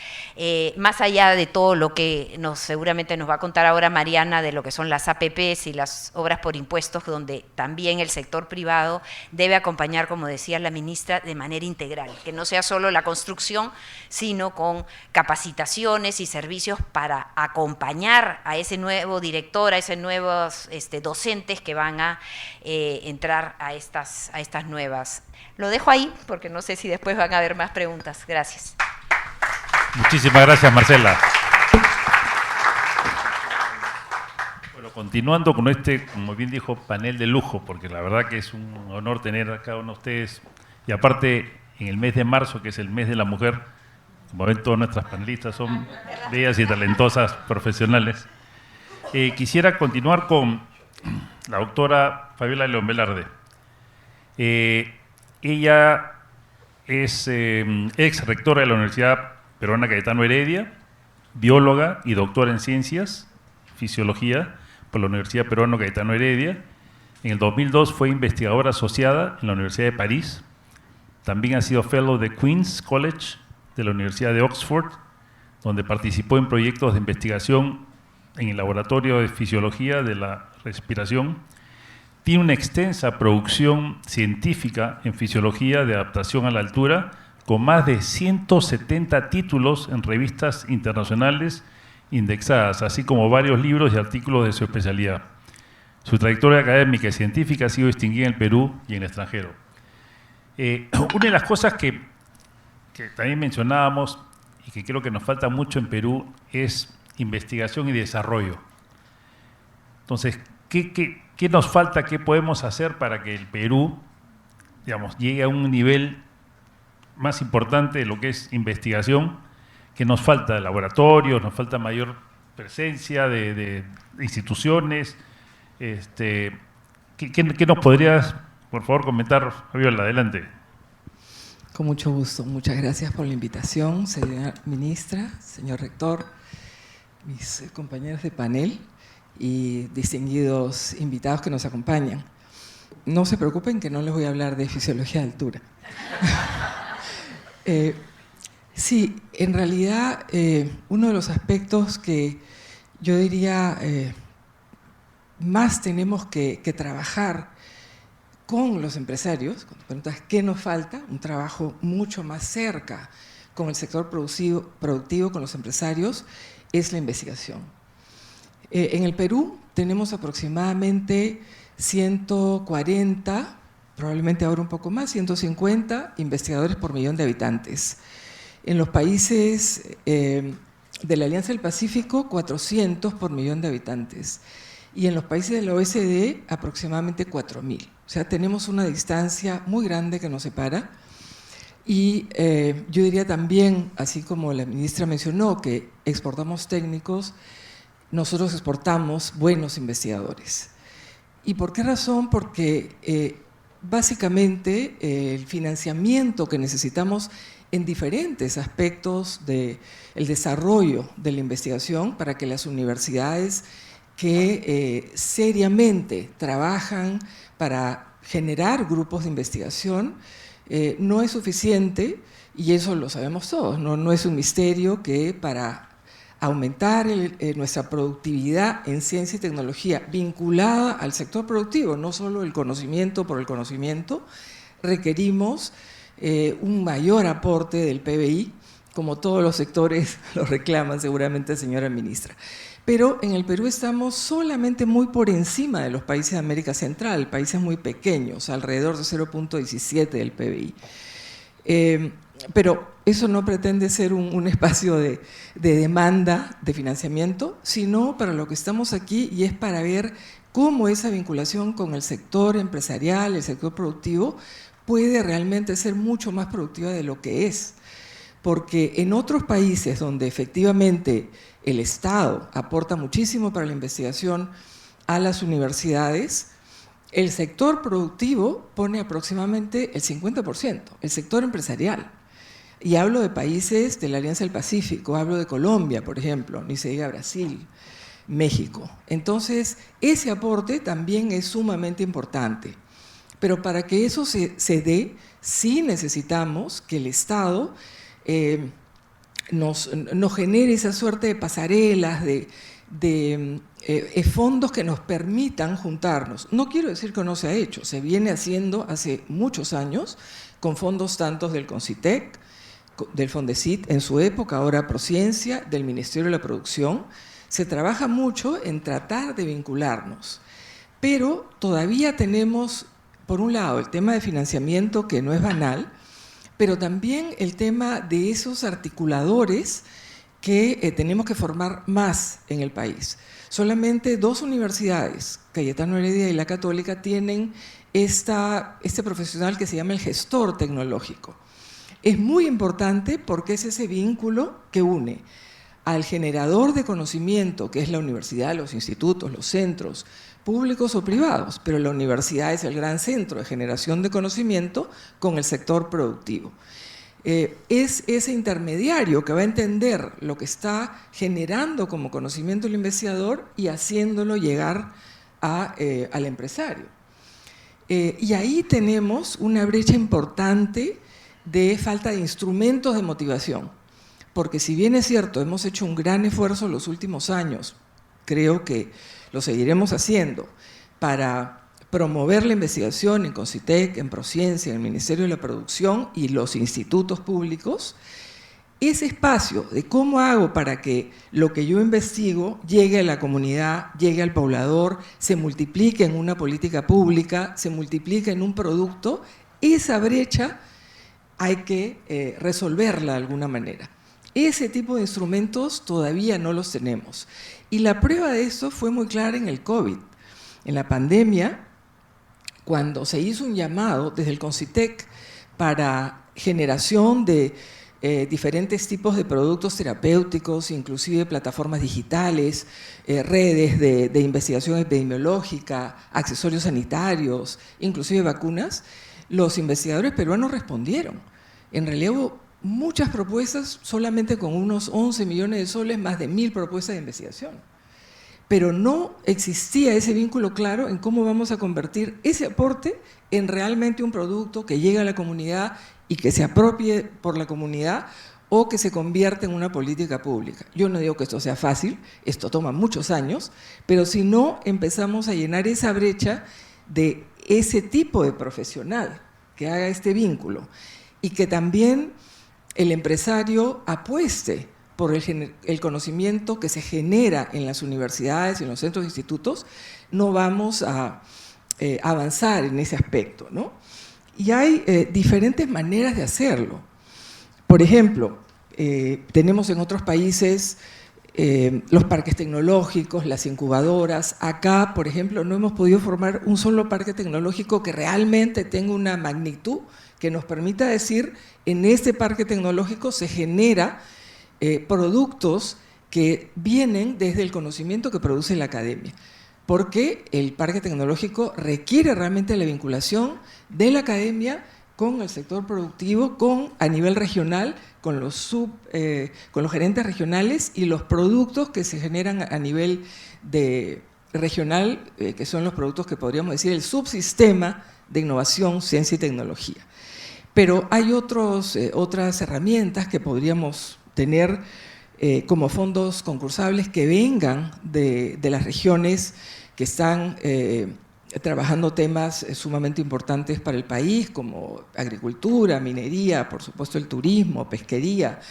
más allá de todo lo que seguramente nos va a contar ahora Mariana, de lo que son las APPs y las obras por impuestos, donde también el sector privado debe acompañar, como decía la ministra, de manera integral, que no sea solo la construcción, sino con capacitaciones y servicios para acompañar a ese nuevo director, a esos nuevos docentes que van a entrar a estas nuevas. Lo dejo ahí porque no sé si después van a haber más preguntas. Gracias. Muchísimas gracias, Marcela. Continuando con como bien dijo, panel de lujo, porque la verdad que es un honor tener a cada uno de ustedes, y aparte en el mes de marzo, que es el mes de la mujer, como ven, todas nuestras panelistas son bellas y talentosas profesionales. Quisiera continuar con la doctora Fabiola León Velarde. Ella es ex rectora de la Universidad Peruana Cayetano Heredia, bióloga y doctora en ciencias, fisiología, por la Universidad Peruana Cayetano Heredia. En el 2002 fue investigadora asociada en la Universidad de París. También ha sido fellow de Queen's College de la Universidad de Oxford, donde participó en proyectos de investigación en el Laboratorio de Fisiología de la Respiración. Tiene una extensa producción científica en fisiología de adaptación a la altura, con más de 170 títulos en revistas internacionales indexadas, así como varios libros y artículos de su especialidad. Su trayectoria académica y científica ha sido distinguida en el Perú y en el extranjero. Una de las cosas que también mencionábamos y que creo que nos falta mucho en Perú es investigación y desarrollo. Entonces, ¿qué nos falta? ¿Qué podemos hacer para que el Perú, digamos, llegue a un nivel más importante de lo que es investigación? Que nos falta de laboratorios, nos falta mayor presencia de instituciones. ¿Qué nos podrías, por favor, comentar, Fabiola? Adelante. Con mucho gusto. Muchas gracias por la invitación, señora ministra, señor rector, mis compañeros de panel y distinguidos invitados que nos acompañan. No se preocupen que no les voy a hablar de fisiología de altura. Sí, en realidad uno de los aspectos que yo diría más tenemos que trabajar con los empresarios, cuando preguntas qué nos falta, un trabajo mucho más cerca con el sector productivo, con los empresarios, es la investigación. En el Perú tenemos aproximadamente 140, probablemente ahora un poco más, 150 investigadores por millón de habitantes. En los países de la Alianza del Pacífico, 400 por millón de habitantes. Y en los países de la OECD, aproximadamente 4.000. O sea, tenemos una distancia muy grande que nos separa. Y yo diría también, así como la ministra mencionó, que exportamos técnicos, nosotros exportamos buenos investigadores. ¿Y por qué razón? Porque básicamente el financiamiento que necesitamos en diferentes aspectos del desarrollo de la investigación para que las universidades que seriamente trabajan para generar grupos de investigación no es suficiente, y eso lo sabemos todos, no es un misterio que para aumentar nuestra productividad en ciencia y tecnología vinculada al sector productivo, no solo el conocimiento por el conocimiento, requerimos un mayor aporte del PBI, como todos los sectores lo reclaman seguramente, señora ministra. Pero en el Perú estamos solamente muy por encima de los países de América Central, países muy pequeños, alrededor de 0.17 del PBI. Pero eso no pretende ser un espacio de demanda de financiamiento, sino para lo que estamos aquí, y es para ver cómo esa vinculación con el sector empresarial, el sector productivo, puede realmente ser mucho más productiva de lo que es. Porque en otros países donde efectivamente el Estado aporta muchísimo para la investigación a las universidades, el sector productivo pone aproximadamente el 50%, el sector empresarial. Y hablo de países de la Alianza del Pacífico, hablo de Colombia, por ejemplo, ni se diga Brasil, México. Entonces, ese aporte también es sumamente importante. Pero para que eso se dé, sí necesitamos que el Estado nos genere esa suerte de pasarelas, de fondos que nos permitan juntarnos. No quiero decir que no se ha hecho, se viene haciendo hace muchos años con fondos tantos del CONCITEC, del Fondesit en su época, ahora Prociencia, del Ministerio de la Producción. Se trabaja mucho en tratar de vincularnos, pero todavía tenemos, por un lado, el tema de financiamiento, que no es banal, pero también el tema de esos articuladores que tenemos que formar más en el país. Solamente 2 universidades, Cayetano Heredia y la Católica, tienen este profesional que se llama el gestor tecnológico. Es muy importante porque es ese vínculo que une al generador de conocimiento, que es la universidad, los institutos, los centros, públicos o privados, pero la universidad es el gran centro de generación de conocimiento con el sector productivo. Es ese intermediario que va a entender lo que está generando como conocimiento el investigador y haciéndolo llegar al empresario. Y ahí tenemos una brecha importante de falta de instrumentos de motivación, porque si bien es cierto, hemos hecho un gran esfuerzo en los últimos años, creo que lo seguiremos haciendo, para promover la investigación en CONCITEC, en Prociencia, en el Ministerio de la Producción y los institutos públicos, ese espacio de cómo hago para que lo que yo investigo llegue a la comunidad, llegue al poblador, se multiplique en una política pública, se multiplique en un producto, esa brecha hay que resolverla de alguna manera. Ese tipo de instrumentos todavía no los tenemos. Y la prueba de eso fue muy clara en el COVID. En la pandemia, cuando se hizo un llamado desde el CONCITEC para generación de diferentes tipos de productos terapéuticos, inclusive plataformas digitales, redes de investigación epidemiológica, accesorios sanitarios, inclusive vacunas, los investigadores peruanos respondieron. En realidad hubo muchas propuestas, solamente con unos 11 millones de soles, más de 1000 propuestas de investigación. Pero no existía ese vínculo claro en cómo vamos a convertir ese aporte en realmente un producto que llegue a la comunidad y que se apropie por la comunidad o que se convierta en una política pública. Yo no digo que esto sea fácil, esto toma muchos años, pero si no empezamos a llenar esa brecha de ese tipo de profesional que haga este vínculo y que también el empresario apueste por el conocimiento que se genera en las universidades y en los centros de institutos, no vamos a avanzar en ese aspecto, ¿no? Y hay diferentes maneras de hacerlo. Por ejemplo, tenemos en otros países los parques tecnológicos, las incubadoras. Acá, por ejemplo, no hemos podido formar un solo parque tecnológico que realmente tenga una magnitud que nos permita decir, en este parque tecnológico se genera productos que vienen desde el conocimiento que produce la academia, porque el parque tecnológico requiere realmente la vinculación de la academia con el sector productivo, a nivel regional, con los gerentes regionales y los productos que se generan a nivel regional, que son los productos que podríamos decir el subsistema de innovación, ciencia y tecnología. Pero hay otras herramientas que podríamos tener como fondos concursables que vengan de las regiones que están trabajando temas sumamente importantes para el país, como agricultura, minería, por supuesto el turismo, pesquería,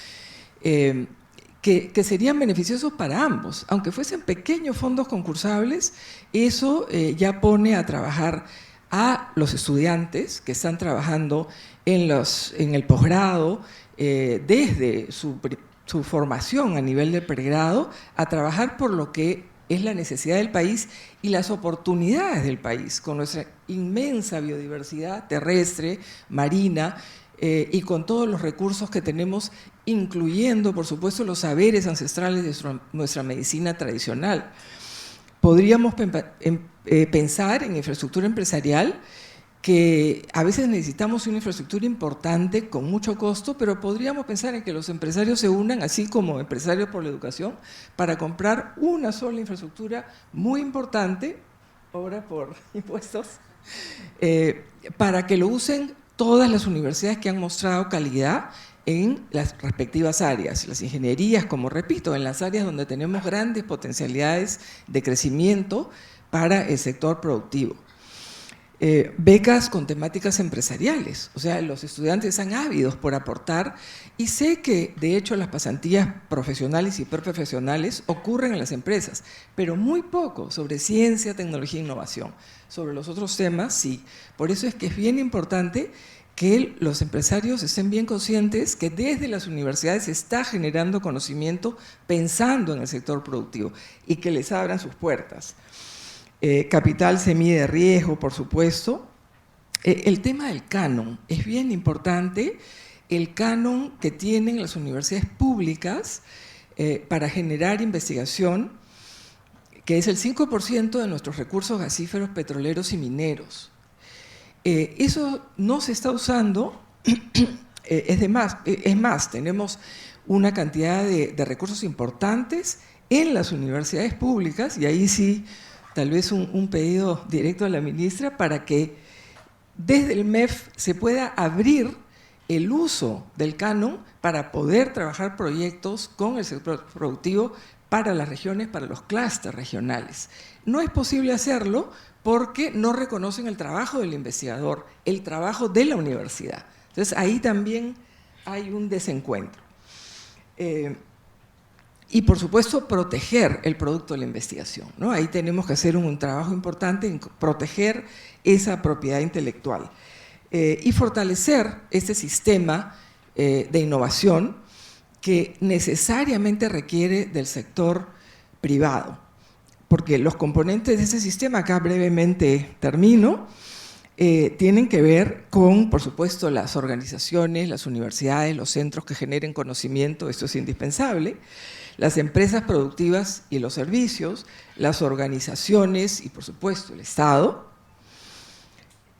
que serían beneficiosos para ambos. Aunque fuesen pequeños fondos concursables, eso ya pone a trabajar a los estudiantes que están trabajando en el posgrado, desde su formación a nivel de pregrado, a trabajar por lo que es la necesidad del país y las oportunidades del país, con nuestra inmensa biodiversidad terrestre, marina, y con todos los recursos que tenemos, incluyendo, por supuesto, los saberes ancestrales de nuestra medicina tradicional. Podríamos pensar en infraestructura empresarial, que a veces necesitamos una infraestructura importante con mucho costo, pero podríamos pensar en que los empresarios se unan, así como empresarios por la educación, para comprar una sola infraestructura muy importante, ahora por impuestos, para que lo usen todas las universidades que han mostrado calidad en las respectivas áreas, las ingenierías, como repito, en las áreas donde tenemos grandes potencialidades de crecimiento para el sector productivo. Becas con temáticas empresariales, o sea, los estudiantes están ávidos por aportar y sé que de hecho las pasantías profesionales y preprofesionales ocurren en las empresas, pero muy poco sobre ciencia, tecnología e innovación. Sobre los otros temas, sí. Por eso es que es bien importante que los empresarios estén bien conscientes que desde las universidades se está generando conocimiento pensando en el sector productivo y que les abran sus puertas. Capital se mide de riesgo, por supuesto. El tema del canon es bien importante, el canon que tienen las universidades públicas para generar investigación, que es el 5% de nuestros recursos gasíferos, petroleros y mineros. Eso no se está usando, es más, tenemos una cantidad de recursos importantes en las universidades públicas, y ahí sí, tal vez un pedido directo a la ministra para que desde el MEF se pueda abrir el uso del canon para poder trabajar proyectos con el sector productivo para las regiones, para los clústeres regionales. No es posible hacerlo porque no reconocen el trabajo del investigador, el trabajo de la universidad. Entonces ahí también hay un desencuentro. Y por supuesto proteger el producto de la investigación, ¿no? Ahí tenemos que hacer un trabajo importante en proteger esa propiedad intelectual y fortalecer ese sistema de innovación que necesariamente requiere del sector privado, porque los componentes de ese sistema, acá brevemente termino, tienen que ver con, por supuesto, las organizaciones, las universidades, los centros que generen conocimiento, esto es indispensable, las empresas productivas y los servicios, las organizaciones y, por supuesto, el Estado,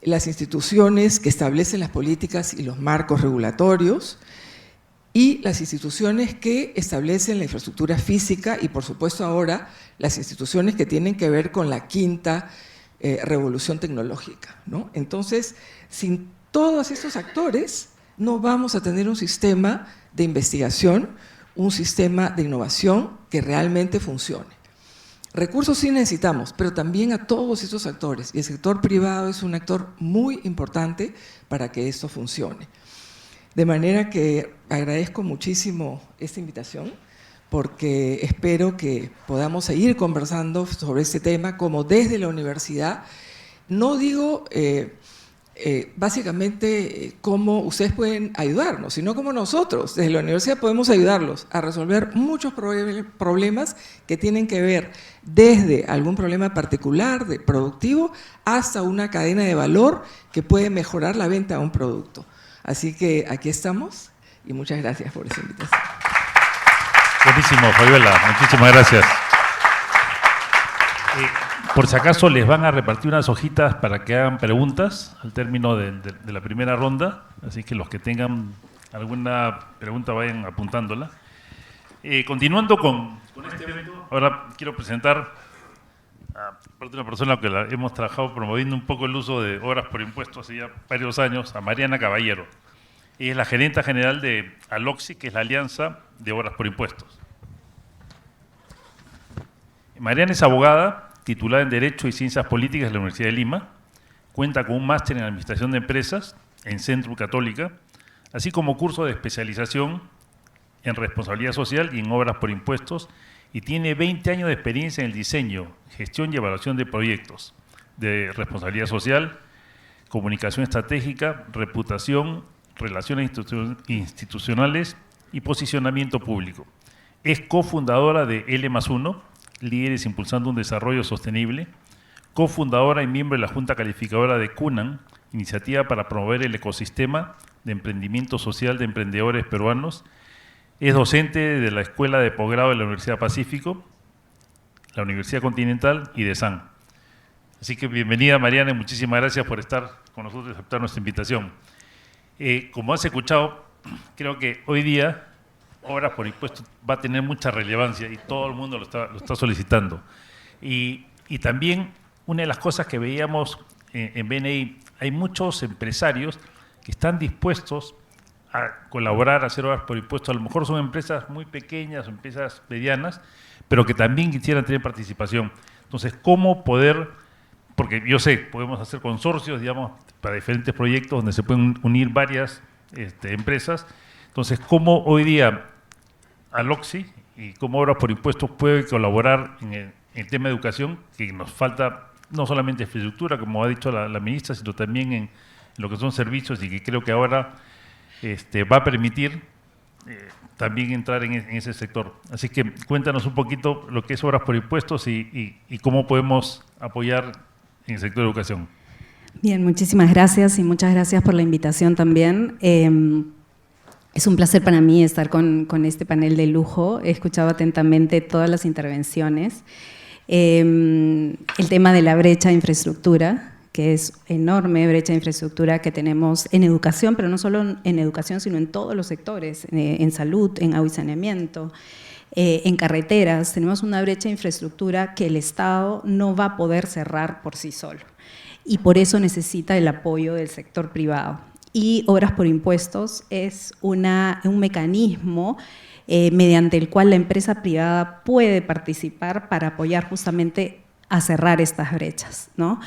las instituciones que establecen las políticas y los marcos regulatorios, y las instituciones que establecen la infraestructura física y, por supuesto, ahora las instituciones que tienen que ver con la quinta revolución tecnológica, ¿no? Entonces, sin todos estos actores, no vamos a tener un sistema de investigación, un sistema de innovación que realmente funcione. Recursos sí necesitamos, pero también a todos estos actores, y el sector privado es un actor muy importante para que esto funcione. De manera que agradezco muchísimo esta invitación, porque espero que podamos seguir conversando sobre este tema, como desde la universidad. No digo básicamente cómo ustedes pueden ayudarnos, sino cómo nosotros desde la universidad podemos ayudarlos a resolver muchos problemas que tienen que ver desde algún problema particular, productivo, hasta una cadena de valor que puede mejorar la venta de un producto. Así que aquí estamos y muchas gracias por esa invitación. Buenísimo, Fabiola, muchísimas gracias. Por si acaso les van a repartir unas hojitas para que hagan preguntas al término de la primera ronda, así que los que tengan alguna pregunta vayan apuntándola. Continuando con este evento, ahora quiero presentar a una persona que hemos trabajado promoviendo un poco el uso de obras por impuestos hace ya varios años, a Mariana Caballero. Ella es la gerenta general de ALOCSI, que es la Alianza de Obras por Impuestos. Mariana es abogada, titulada en Derecho y Ciencias Políticas de la Universidad de Lima, cuenta con un máster en Administración de Empresas en Centro Católica, así como curso de especialización en Responsabilidad Social y en Obras por Impuestos, y tiene 20 años de experiencia en el diseño, gestión y evaluación de proyectos de responsabilidad social, comunicación estratégica, reputación, relaciones institucionales y posicionamiento público. Es cofundadora de L+1, Líderes Impulsando un Desarrollo Sostenible, cofundadora y miembro de la Junta Calificadora de CUNAM, iniciativa para promover el ecosistema de emprendimiento social de emprendedores peruanos. Es docente de la Escuela de Posgrado de la Universidad Pacífico, la Universidad Continental y de SAN. Así que bienvenida, Mariana, y muchísimas gracias por estar con nosotros y aceptar nuestra invitación. Como has escuchado, creo que hoy día Obras por Impuestos va a tener mucha relevancia y todo el mundo lo está solicitando. Y también una de las cosas que veíamos en BNI, hay muchos empresarios que están dispuestos a colaborar, a hacer obras por impuestos. A lo mejor son empresas muy pequeñas, empresas medianas, pero que también quisieran tener participación. Entonces, ¿cómo poder? Porque yo sé, podemos hacer consorcios, digamos, para diferentes proyectos donde se pueden unir varias empresas. Entonces, ¿cómo hoy día ALOCSI y cómo Obras por Impuestos puede colaborar en el tema de educación, que nos falta no solamente infraestructura, como ha dicho la ministra, sino también en lo que son servicios, y que creo que ahora va a permitir también entrar en ese sector? Así que cuéntanos un poquito lo que es Obras por Impuestos y cómo podemos apoyar en el sector de educación. Bien, muchísimas gracias y muchas gracias por la invitación también. Es un placer para mí estar con este panel de lujo. He escuchado atentamente todas las intervenciones. El tema de la brecha de infraestructura, que es enorme brecha de infraestructura que tenemos en educación, pero no solo en educación, sino en todos los sectores, en salud, en agua y saneamiento, en carreteras. Tenemos una brecha de infraestructura que el Estado no va a poder cerrar por sí solo, y por eso necesita el apoyo del sector privado. Y Obras por Impuestos es un mecanismo mediante el cual la empresa privada puede participar para apoyar justamente a cerrar estas brechas, ¿no?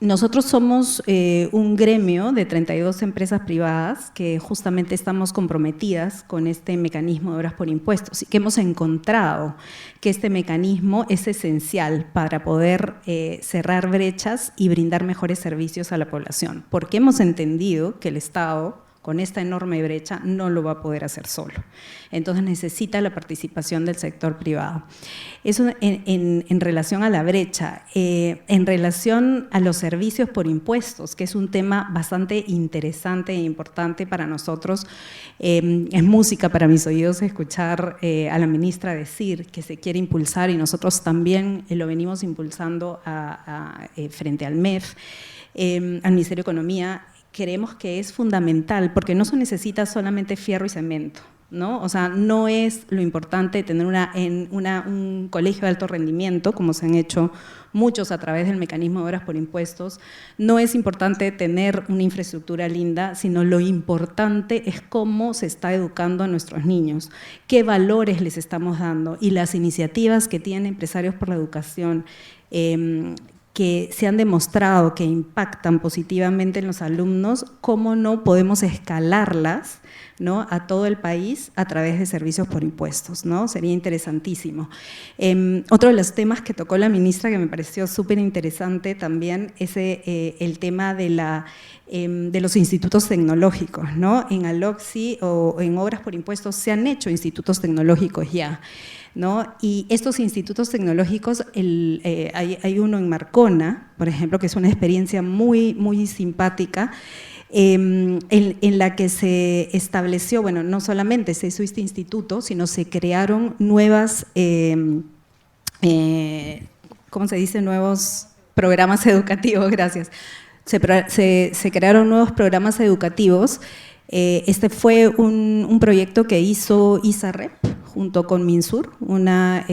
Nosotros somos un gremio de 32 empresas privadas que justamente estamos comprometidas con este mecanismo de Obras por Impuestos, y que hemos encontrado que este mecanismo es esencial para poder cerrar brechas y brindar mejores servicios a la población, porque hemos entendido que el Estado, con esta enorme brecha, no lo va a poder hacer solo. Entonces necesita la participación del sector privado. Eso en relación a la brecha. En relación a los servicios por impuestos, que es un tema bastante interesante e importante para nosotros, es música para mis oídos escuchar a la ministra decir que se quiere impulsar, y nosotros también lo venimos impulsando frente al MEF, al Ministerio de Economía. Creemos que es fundamental, porque no se necesita solamente fierro y cemento, ¿no? O sea, no es lo importante tener un colegio de alto rendimiento, como se han hecho muchos a través del mecanismo de obras por impuestos. No es importante tener una infraestructura linda, sino lo importante es cómo se está educando a nuestros niños, qué valores les estamos dando, y las iniciativas que tienen Empresarios por la Educación, que se han demostrado que impactan positivamente en los alumnos, cómo no podemos escalarlas, ¿no?, a todo el país a través de servicios por impuestos, ¿no? Sería interesantísimo. Otro de los temas que tocó la ministra, que me pareció súper interesante también, es el tema de los institutos tecnológicos, ¿no? En Aloxi o en obras por impuestos se han hecho institutos tecnológicos ya, ¿no? Y estos institutos tecnológicos, hay uno en Marcona, por ejemplo, que es una experiencia muy, muy simpática, en la que se estableció, bueno, no solamente se hizo este instituto, sino se crearon nuevas, ¿cómo se dice? Nuevos programas educativos, gracias. Se crearon nuevos programas educativos. Este fue un proyecto que hizo ISARREP junto con Minsur, una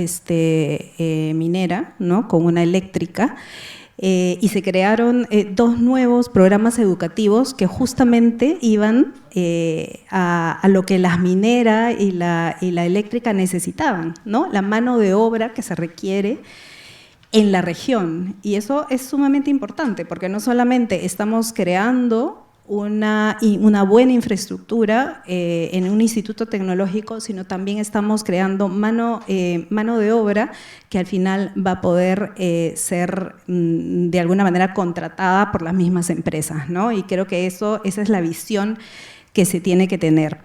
minera, ¿no?, con una eléctrica, y se crearon 2 nuevos programas educativos que justamente iban a lo que las mineras y la eléctrica necesitaban, ¿no?, la mano de obra que se requiere en la región. Y eso es sumamente importante, porque no solamente estamos creando una buena infraestructura en un instituto tecnológico, sino también estamos creando mano de obra que al final va a poder ser de alguna manera contratada por las mismas empresas, ¿no? Y creo que esa es la visión que se tiene que tener.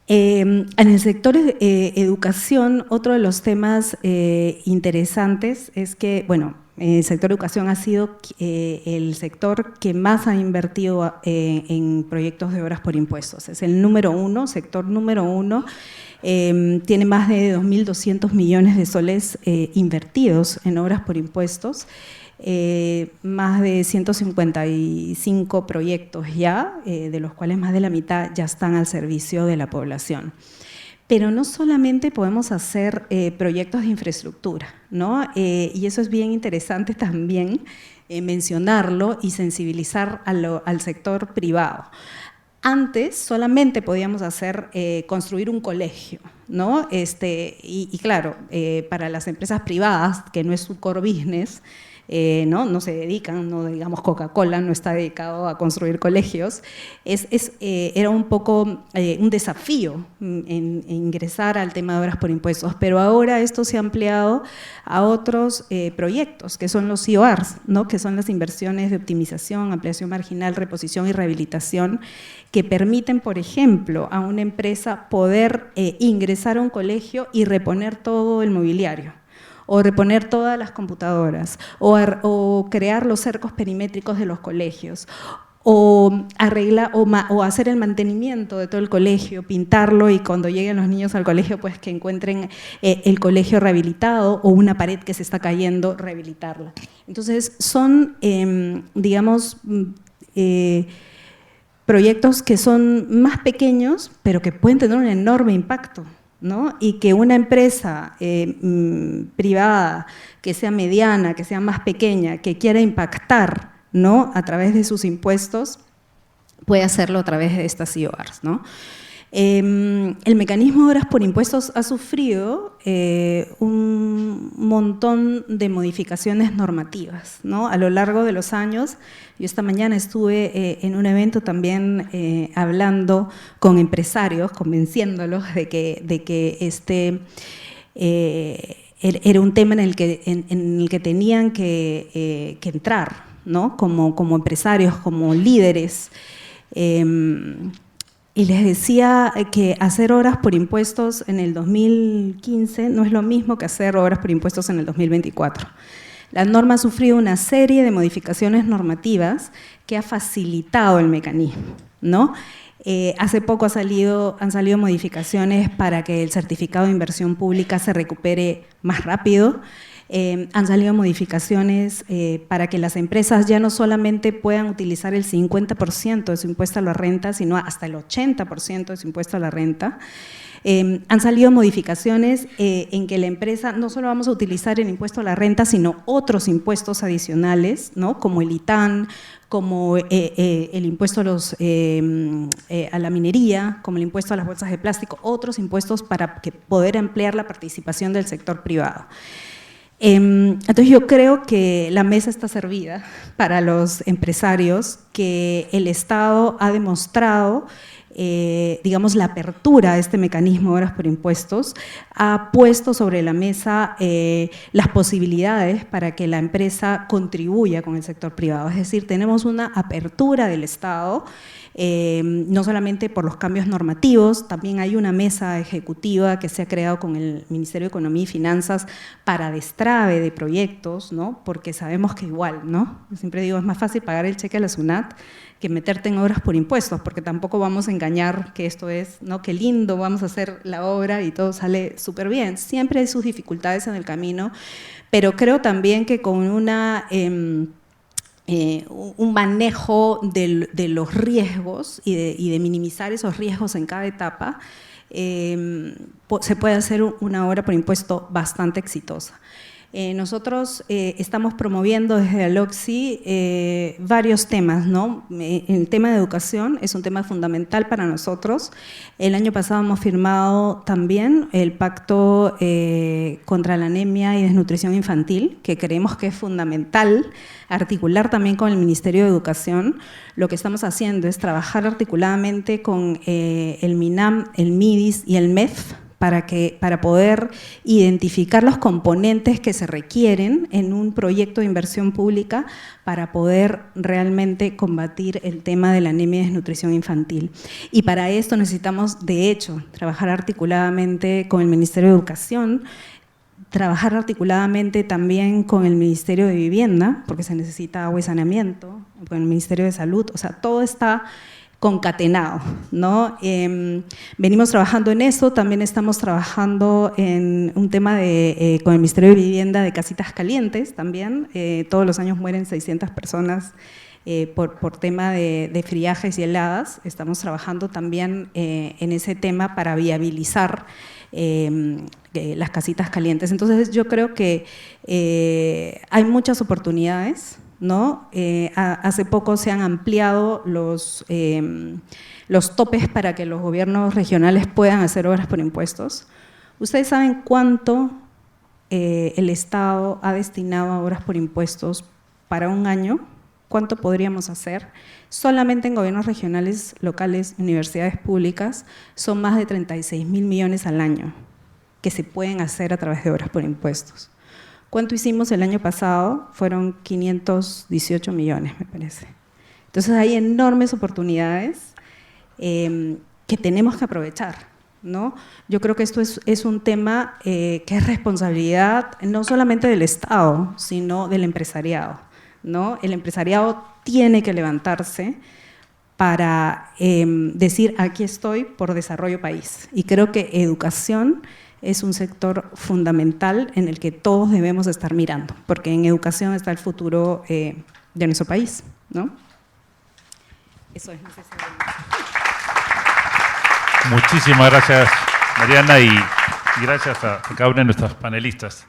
En el sector educación, otro de los temas interesantes es que, bueno, el sector educación ha sido el sector que más ha invertido en proyectos de obras por impuestos. Es el número 1, sector número 1, tiene más de 2.200 millones de soles invertidos en obras por impuestos, más de 155 proyectos ya, de los cuales más de la mitad ya están al servicio de la población. Pero no solamente podemos hacer proyectos de infraestructura, ¿no? Y eso es bien interesante también mencionarlo y sensibilizar al sector privado. Antes solamente podíamos construir un colegio, ¿no? Y claro, para las empresas privadas, que no es su core business, no se dedican, no, digamos, Coca-Cola no está dedicado a construir colegios, era un poco un desafío en ingresar al tema de obras por impuestos, pero ahora esto se ha ampliado a otros proyectos, que son los IORs, ¿no?, que son las inversiones de optimización, ampliación marginal, reposición y rehabilitación, que permiten, por ejemplo, a una empresa poder ingresar a un colegio y reponer todo el mobiliario, o reponer todas las computadoras, o crear los cercos perimétricos de los colegios, o arreglar o hacer el mantenimiento de todo el colegio, pintarlo, y cuando lleguen los niños al colegio, pues que encuentren el colegio rehabilitado, o una pared que se está cayendo, rehabilitarla. Entonces son, digamos, proyectos que son más pequeños, pero que pueden tener un enorme impacto, ¿no? Y que una empresa privada, que sea mediana, que sea más pequeña, que quiera impactar, ¿no?, a través de sus impuestos, puede hacerlo a través de estas IORs, ¿no? El mecanismo de obras por impuestos ha sufrido un montón de modificaciones normativas, ¿no?, a lo largo de los años. Yo esta mañana estuve en un evento también hablando con empresarios, convenciéndolos de que era un tema en el que tenían que entrar, ¿no?, como empresarios, como líderes, Y les decía que hacer obras por impuestos en el 2015 no es lo mismo que hacer obras por impuestos en el 2024. La norma ha sufrido una serie de modificaciones normativas que ha facilitado el mecanismo, ¿no? Hace poco han salido modificaciones para que el certificado de inversión pública se recupere más rápido. Han salido modificaciones para que las empresas ya no solamente puedan utilizar el 50% de su impuesto a la renta, sino hasta el 80% de su impuesto a la renta. Han salido modificaciones en que la empresa no solo vamos a utilizar el impuesto a la renta, sino otros impuestos adicionales, ¿no? Como el ITAN, como el impuesto a la minería, como el impuesto a las bolsas de plástico, otros impuestos para poder ampliar la participación del sector privado. Entonces yo creo que la mesa está servida para los empresarios, que el Estado ha demostrado digamos, la apertura a este mecanismo de obras por impuestos, ha puesto sobre la mesa las posibilidades para que la empresa contribuya con el sector privado. Es decir, tenemos una apertura del Estado, no solamente por los cambios normativos, también hay una mesa ejecutiva que se ha creado con el Ministerio de Economía y Finanzas para destrave de proyectos, ¿no? Porque sabemos que igual, ¿no? Yo siempre digo, es más fácil pagar el cheque a la SUNAT que meterte en obras por impuestos, porque tampoco vamos a engañar que esto es, ¿no? Qué lindo, vamos a hacer la obra y todo sale súper bien. Siempre hay sus dificultades en el camino, pero creo también que con un manejo de los riesgos y de minimizar esos riesgos en cada etapa, se puede hacer una obra por impuesto bastante exitosa. Nosotros estamos promoviendo desde Aloxi varios temas, ¿no? El tema de educación es un tema fundamental para nosotros. El año pasado hemos firmado también el Pacto contra la Anemia y Desnutrición Infantil, que creemos que es fundamental articular también con el Ministerio de Educación. Lo que estamos haciendo es trabajar articuladamente con el MINAM, el MIDIS y el MEF, para poder identificar los componentes que se requieren en un proyecto de inversión pública para poder realmente combatir el tema de la anemia y desnutrición infantil. Y para esto necesitamos, de hecho, trabajar articuladamente con el Ministerio de Educación, trabajar articuladamente también con el Ministerio de Vivienda, porque se necesita agua y saneamiento, con el Ministerio de Salud, o sea, todo está concatenado, ¿no? Venimos trabajando en eso, también estamos trabajando en un tema con el Ministerio de Vivienda de casitas calientes también. Todos los años mueren 600 personas por tema de friajes y heladas. Estamos trabajando también en ese tema para viabilizar las casitas calientes. Entonces yo creo que hay muchas oportunidades, ¿no? Hace poco se han ampliado los topes para que los gobiernos regionales puedan hacer obras por impuestos. ¿Ustedes saben cuánto el Estado ha destinado a obras por impuestos para un año? ¿Cuánto podríamos hacer? Solamente en gobiernos regionales, locales, universidades públicas, son más de 36.000 millones al año que se pueden hacer a través de obras por impuestos. ¿Cuánto hicimos el año pasado? Fueron 518 millones, me parece. Entonces hay enormes oportunidades que tenemos que aprovechar, ¿no? Yo creo que esto es un tema que es responsabilidad no solamente del Estado, sino del empresariado, ¿no? El empresariado tiene que levantarse para decir, aquí estoy por desarrollo país. Y creo que educación es un sector fundamental en el que todos debemos estar mirando, porque en educación está el futuro de nuestro país, ¿no? Eso es necesario. Muchísimas gracias, Mariana, y gracias a cada una de nuestras panelistas.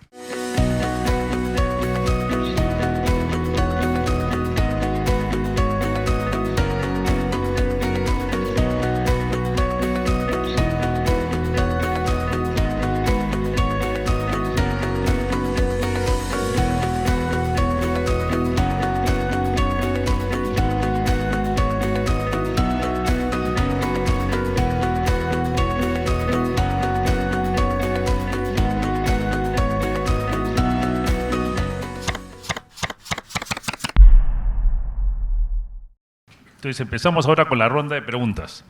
Entonces empezamos ahora con la ronda de preguntas.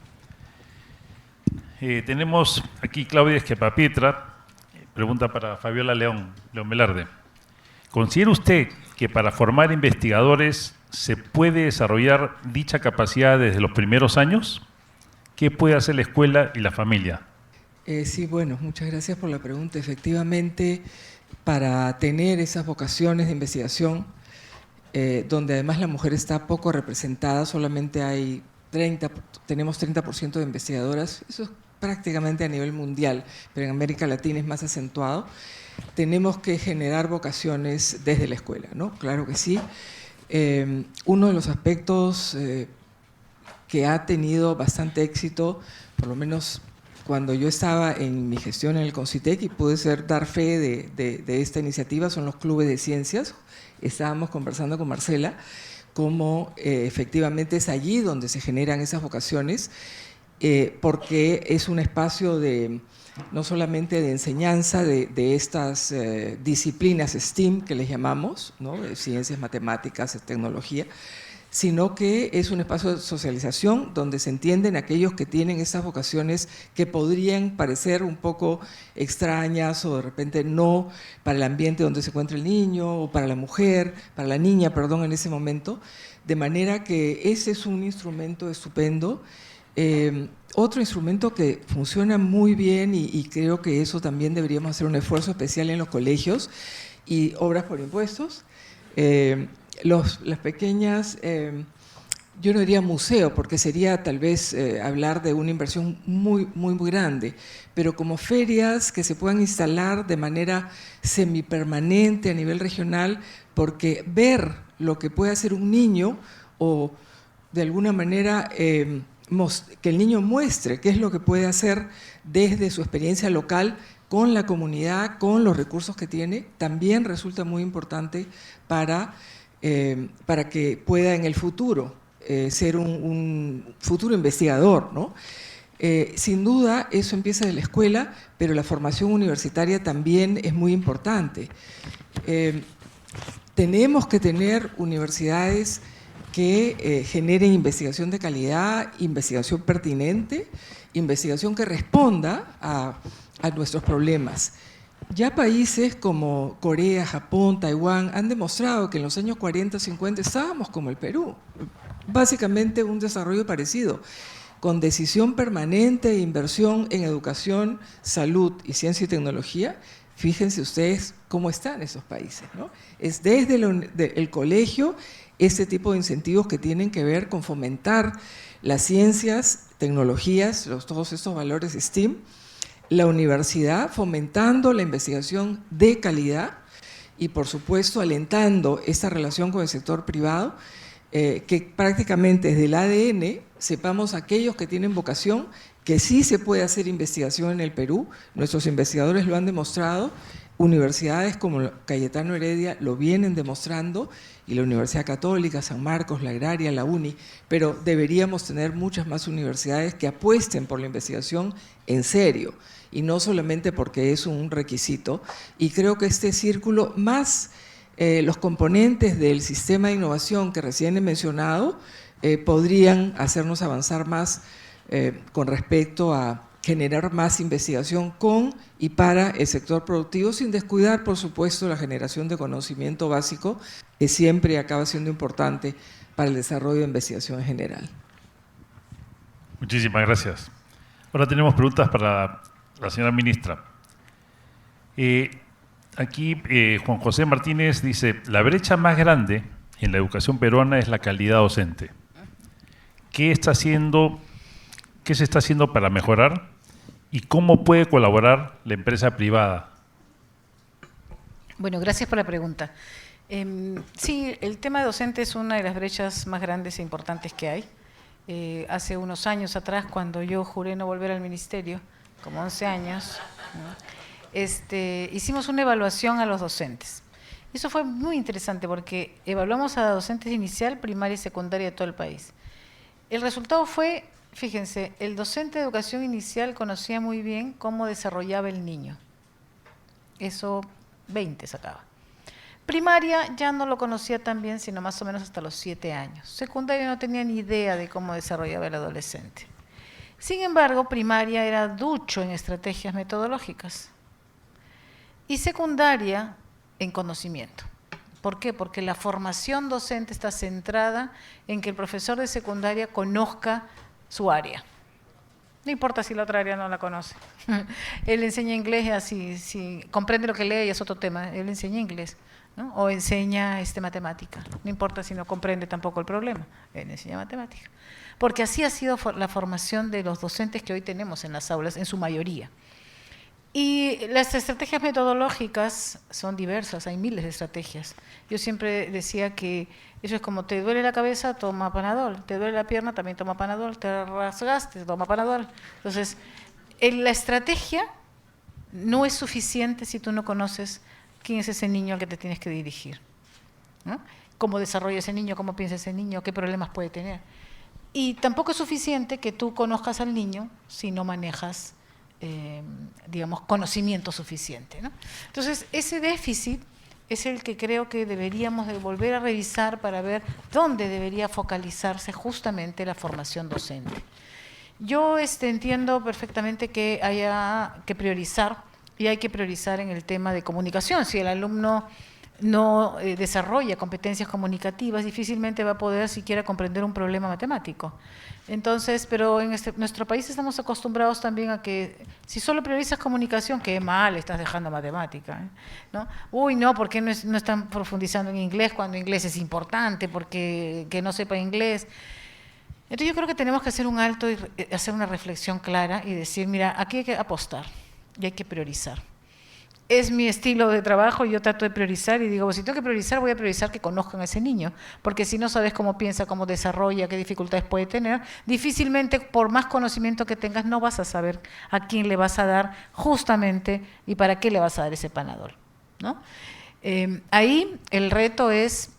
Tenemos aquí Claudia Esquepapietra, pregunta para Fabiola León Velarde. ¿Considera usted que para formar investigadores se puede desarrollar dicha capacidad desde los primeros años? ¿Qué puede hacer la escuela y la familia? Sí, bueno, muchas gracias por la pregunta. Efectivamente, para tener esas vocaciones de investigación, donde además la mujer está poco representada, solamente tenemos 30% de investigadoras, eso es prácticamente a nivel mundial, pero en América Latina es más acentuado. Tenemos que generar vocaciones desde la escuela, ¿no? Claro que sí. Uno de los aspectos que ha tenido bastante éxito, por lo menos cuando yo estaba en mi gestión en el CONCITEC y pude dar fe de esta iniciativa, son los clubes de ciencias. Estábamos conversando con Marcela cómo efectivamente es allí donde se generan esas vocaciones, porque es un espacio no solamente de enseñanza de estas disciplinas STEAM que les llamamos, ¿no? Ciencias, matemáticas, tecnología, sino que es un espacio de socialización donde se entienden aquellos que tienen esas vocaciones que podrían parecer un poco extrañas o de repente no para el ambiente donde se encuentra el niño o para la mujer, para la niña, perdón, en ese momento, de manera que ese es un instrumento estupendo. Otro instrumento que funciona muy bien y creo que eso también deberíamos hacer un esfuerzo especial en los colegios y obras por impuestos. Las pequeñas, yo no diría museo, porque sería tal vez hablar de una inversión muy grande, pero como ferias que se puedan instalar de manera semipermanente a nivel regional, porque ver lo que puede hacer un niño o de alguna manera que el niño muestre qué es lo que puede hacer desde su experiencia local con la comunidad, con los recursos que tiene, también resulta muy importante para que pueda en el futuro ser un futuro investigador, ¿no? Sin duda eso empieza de la escuela, pero la formación universitaria también es muy importante. Tenemos que tener universidades que generen investigación de calidad, investigación pertinente, investigación que responda a nuestros problemas. Ya países como Corea, Japón, Taiwán han demostrado que en los años 40, 50 estábamos como el Perú, básicamente un desarrollo parecido, con decisión permanente de inversión en educación, salud y ciencia y tecnología. Fíjense ustedes cómo están esos países, ¿no? Es desde el colegio este tipo de incentivos que tienen que ver con fomentar las ciencias, tecnologías, todos estos valores STEAM, la universidad fomentando la investigación de calidad y, por supuesto, alentando esta relación con el sector privado, que prácticamente desde el ADN sepamos aquellos que tienen vocación, que sí se puede hacer investigación en el Perú, nuestros investigadores lo han demostrado, universidades como Cayetano Heredia lo vienen demostrando, y la Universidad Católica, San Marcos, la Agraria, la UNI, pero deberíamos tener muchas más universidades que apuesten por la investigación en serio, y no solamente porque es un requisito. Y creo que este círculo, más los componentes del sistema de innovación que recién he mencionado, podrían hacernos avanzar más con respecto a generar más investigación con y para el sector productivo, sin descuidar, por supuesto, la generación de conocimiento básico, que siempre acaba siendo importante para el desarrollo de investigación en general. Muchísimas gracias. Ahora tenemos preguntas para la señora ministra. Aquí Juan José Martínez dice, la brecha más grande en la educación peruana es la calidad docente. ¿Qué se está haciendo para mejorar? ¿Y cómo puede colaborar la empresa privada? Bueno, gracias por la pregunta. Sí, el tema docente es una de las brechas más grandes e importantes que hay. Hace unos años atrás, cuando yo juré no volver al ministerio, como 11 años, ¿no? Hicimos una evaluación a los docentes. Eso fue muy interesante porque evaluamos a docentes inicial, primaria y secundaria de todo el país. El resultado fue, fíjense, el docente de educación inicial conocía muy bien cómo desarrollaba el niño. Eso 20 sacaba. Primaria ya no lo conocía tan bien, sino más o menos hasta los 7 años. Secundaria no tenía ni idea de cómo desarrollaba el adolescente. Sin embargo, primaria era ducho en estrategias metodológicas y secundaria en conocimiento. ¿Por qué? Porque la formación docente está centrada en que el profesor de secundaria conozca su área. No importa si la otra área no la conoce. Él enseña inglés, así, si comprende lo que lee, es otro tema. Él enseña inglés, ¿no? O enseña matemática. No importa si no comprende tampoco el problema. Él enseña matemática. Porque así ha sido la formación de los docentes que hoy tenemos en las aulas, en su mayoría. Y las estrategias metodológicas son diversas, hay miles de estrategias. Yo siempre decía que eso es como te duele la cabeza, toma Panadol, te duele la pierna, también toma Panadol, te rasgaste, toma Panadol. Entonces, la estrategia no es suficiente si tú no conoces quién es ese niño al que te tienes que dirigir, ¿no? Cómo desarrolla ese niño, cómo piensa ese niño, qué problemas puede tener. Y tampoco es suficiente que tú conozcas al niño si no manejas digamos, conocimiento suficiente, ¿no? Entonces, ese déficit es el que creo que deberíamos de volver a revisar para ver dónde debería focalizarse justamente la formación docente. Yo entiendo perfectamente que haya que priorizar, y hay que priorizar en el tema de comunicación. Si el alumno no desarrolla competencias comunicativas, difícilmente va a poder siquiera comprender un problema matemático. Entonces, pero en nuestro país estamos acostumbrados también a que si solo priorizas comunicación, qué mal, estás dejando matemática, ¿no? Uy, no, ¿por qué no están profundizando en inglés cuando inglés es importante? Porque que no sepa inglés. Entonces yo creo que tenemos que hacer un alto y hacer una reflexión clara y decir, mira, aquí hay que apostar y hay que priorizar. Es mi estilo de trabajo y yo trato de priorizar y digo, si tengo que priorizar, voy a priorizar que conozcan a ese niño, porque si no sabes cómo piensa, cómo desarrolla, qué dificultades puede tener, difícilmente por más conocimiento que tengas no vas a saber a quién le vas a dar justamente y para qué le vas a dar ese Panadol, ¿no? Ahí el reto es,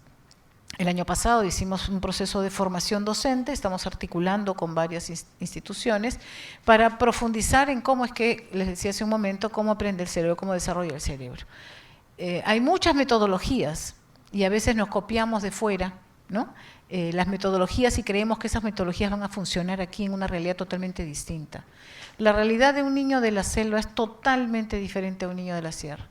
el año pasado hicimos un proceso de formación docente, estamos articulando con varias instituciones para profundizar en cómo es que, les decía hace un momento, cómo aprende el cerebro, cómo desarrolla el cerebro. Hay muchas metodologías y a veces nos copiamos de fuera, ¿no? Las metodologías y creemos que esas metodologías van a funcionar aquí en una realidad totalmente distinta. La realidad de un niño de la selva es totalmente diferente a un niño de la sierra.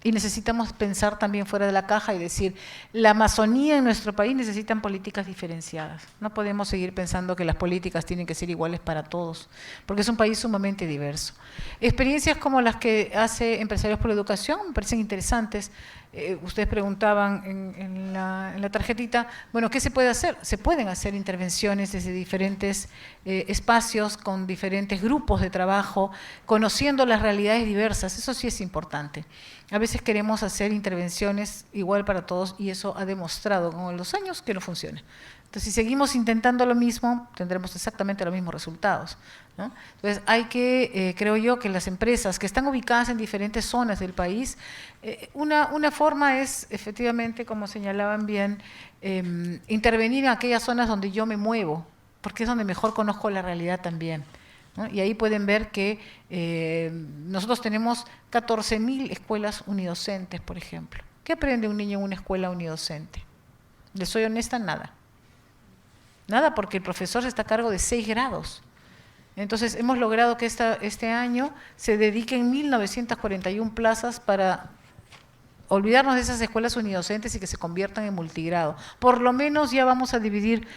Y necesitamos pensar también fuera de la caja y decir, la Amazonía en nuestro país necesitan políticas diferenciadas. No podemos seguir pensando que las políticas tienen que ser iguales para todos, porque es un país sumamente diverso. Experiencias como las que hace Empresarios por la Educación me parecen interesantes. Ustedes preguntaban en la tarjetita, bueno, ¿qué se puede hacer? Se pueden hacer intervenciones desde diferentes espacios, con diferentes grupos de trabajo, conociendo las realidades diversas, eso sí es importante. A veces queremos hacer intervenciones igual para todos y eso ha demostrado con los años que no funciona. Entonces, si seguimos intentando lo mismo, tendremos exactamente los mismos resultados, ¿no? Entonces, hay que, creo yo, que las empresas que están ubicadas en diferentes zonas del país, una forma es, efectivamente, como señalaban bien, intervenir en aquellas zonas donde yo me muevo, porque es donde mejor conozco la realidad también, ¿no? Y ahí pueden ver que nosotros tenemos 14.000 escuelas unidocentes, por ejemplo. ¿Qué aprende un niño en una escuela unidocente? Les soy honesta, nada. Nada, porque el profesor está a cargo de 6 grados. Entonces, hemos logrado que este año se dediquen 1.941 plazas para olvidarnos de esas escuelas unidocentes y que se conviertan en multigrado. Por lo menos ya vamos a dividir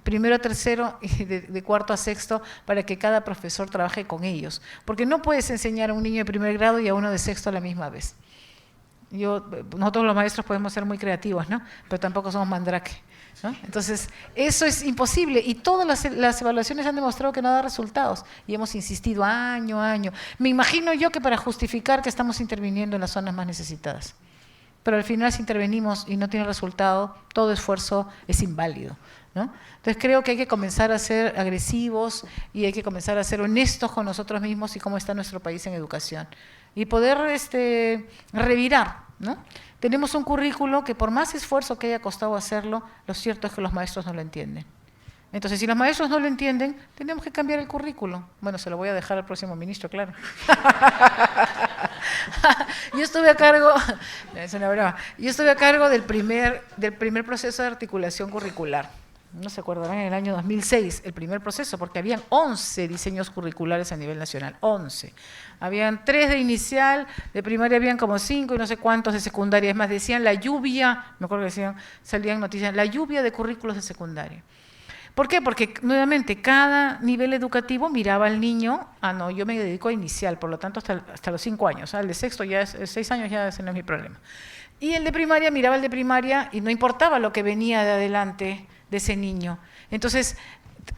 primero a tercero y de cuarto a sexto para que cada profesor trabaje con ellos. Porque no puedes enseñar a un niño de primer grado y a uno de sexto a la misma vez. Nosotros los maestros podemos ser muy creativos, ¿no? Pero tampoco somos mandrake, ¿no? Entonces, eso es imposible y todas las evaluaciones han demostrado que no da resultados y hemos insistido año a año. Me imagino yo que para justificar que estamos interviniendo en las zonas más necesitadas. Pero al final, si intervenimos y no tiene resultado, todo esfuerzo es inválido, ¿no? Entonces, creo que hay que comenzar a ser agresivos y hay que comenzar a ser honestos con nosotros mismos y cómo está nuestro país en educación. Y poder revirar, ¿no? Tenemos un currículo que por más esfuerzo que haya costado hacerlo, lo cierto es que los maestros no lo entienden. Entonces, si los maestros no lo entienden, tenemos que cambiar el currículo. Bueno, se lo voy a dejar al próximo ministro, claro. Yo estuve a cargo, es una broma, del primer proceso de articulación curricular. no se acordarán, en el año 2006, el primer proceso, porque habían 11 diseños curriculares a nivel nacional, 11. Habían 3 de inicial, de primaria habían como 5 y no sé cuántos de secundaria. Es más, decían la lluvia, me acuerdo que decían, salían noticias, la lluvia de currículos de secundaria. ¿Por qué? Porque nuevamente cada nivel educativo miraba al niño, no, yo me dedico a inicial, por lo tanto hasta los 5 años, el de sexto ya es 6 años, ya ese no es mi problema. Y el de primaria miraba el de primaria y no importaba lo que venía de adelante de ese niño. Entonces,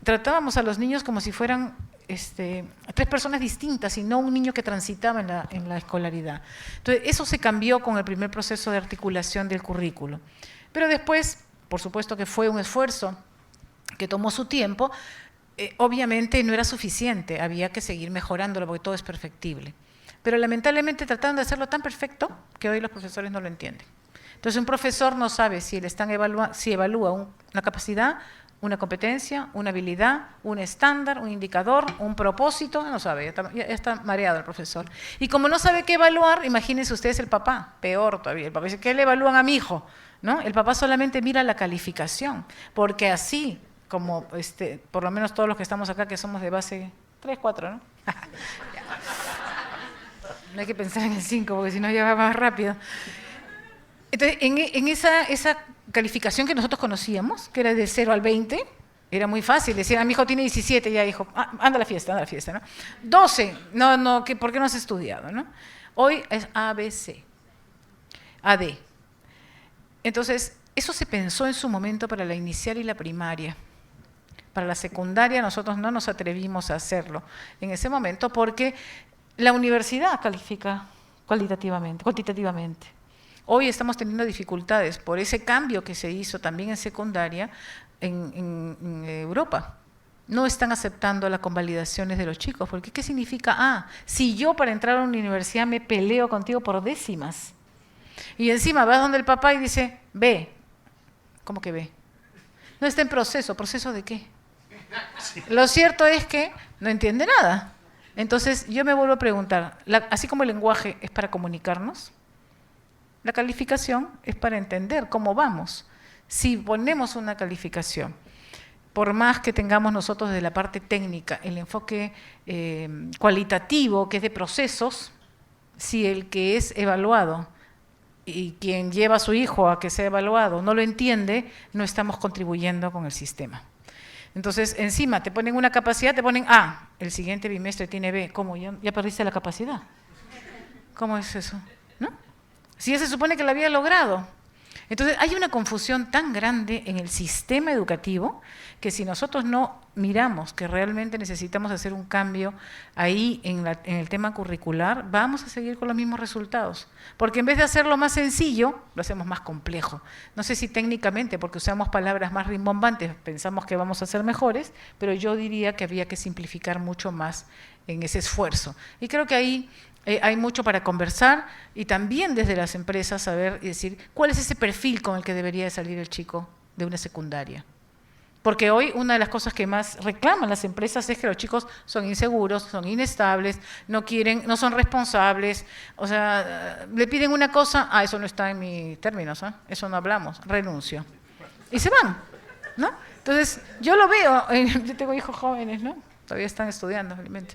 tratábamos a los niños como si fueran 3 personas distintas y no un niño que transitaba en la escolaridad. Entonces, eso se cambió con el primer proceso de articulación del currículo. Pero después, por supuesto que fue un esfuerzo que tomó su tiempo, obviamente no era suficiente, había que seguir mejorándolo porque todo es perfectible. Pero lamentablemente trataron de hacerlo tan perfecto que hoy los profesores no lo entienden. Entonces un profesor no sabe si evalúa una capacidad, una competencia, una habilidad, un estándar, un indicador, un propósito, no sabe, ya está mareado el profesor. Y como no sabe qué evaluar, imagínense ustedes el papá, peor todavía, el papá dice, ¿qué le evalúan a mi hijo? ¿No? El papá solamente mira la calificación, porque así, como por lo menos todos los que estamos acá, que somos de base 3, 4, ¿no? No hay que pensar en el 5, porque si no ya va más rápido. Entonces, en esa calificación que nosotros conocíamos, que era de 0 al 20, era muy fácil. Decir, mi hijo tiene 17, ya dijo, anda a la fiesta, ¿no? 12, no, ¿por qué no has estudiado? ¿No? Hoy es A, B, C, AD. Entonces, eso se pensó en su momento para la inicial y la primaria. Para la secundaria nosotros no nos atrevimos a hacerlo en ese momento porque la universidad califica cuantitativamente. Hoy estamos teniendo dificultades por ese cambio que se hizo también en secundaria en Europa. No están aceptando las convalidaciones de los chicos, porque ¿qué significa? Si yo para entrar a una universidad me peleo contigo por décimas, y encima vas donde el papá y dice, B, ¿cómo que B? No está en proceso, ¿proceso de qué? Sí. Lo cierto es que no entiende nada. Entonces yo me vuelvo a preguntar, así como el lenguaje es para comunicarnos, la calificación es para entender cómo vamos. Si ponemos una calificación, por más que tengamos nosotros de la parte técnica el enfoque cualitativo, que es de procesos, si el que es evaluado y quien lleva a su hijo a que sea evaluado no lo entiende, no estamos contribuyendo con el sistema. Entonces, encima te ponen una capacidad, te ponen A, el siguiente bimestre tiene B. ¿Cómo? ¿Ya perdiste la capacidad? ¿Cómo es eso? ¿No? Si ya se supone que la había logrado. Entonces, hay una confusión tan grande en el sistema educativo que si nosotros no miramos que realmente necesitamos hacer un cambio ahí en el tema curricular, vamos a seguir con los mismos resultados. Porque en vez de hacerlo más sencillo, lo hacemos más complejo. No sé si técnicamente, porque usamos palabras más rimbombantes, pensamos que vamos a ser mejores, pero yo diría que había que simplificar mucho más en ese esfuerzo. Y creo que ahí hay mucho para conversar y también desde las empresas saber y decir cuál es ese perfil con el que debería de salir el chico de una secundaria. Porque hoy una de las cosas que más reclaman las empresas es que los chicos son inseguros, son inestables, no son responsables, o sea, le piden una cosa, eso no está en mis términos, eso no hablamos, renuncio. Y se van, ¿no? Entonces, yo lo veo, yo tengo hijos jóvenes, ¿no? Todavía están estudiando, obviamente.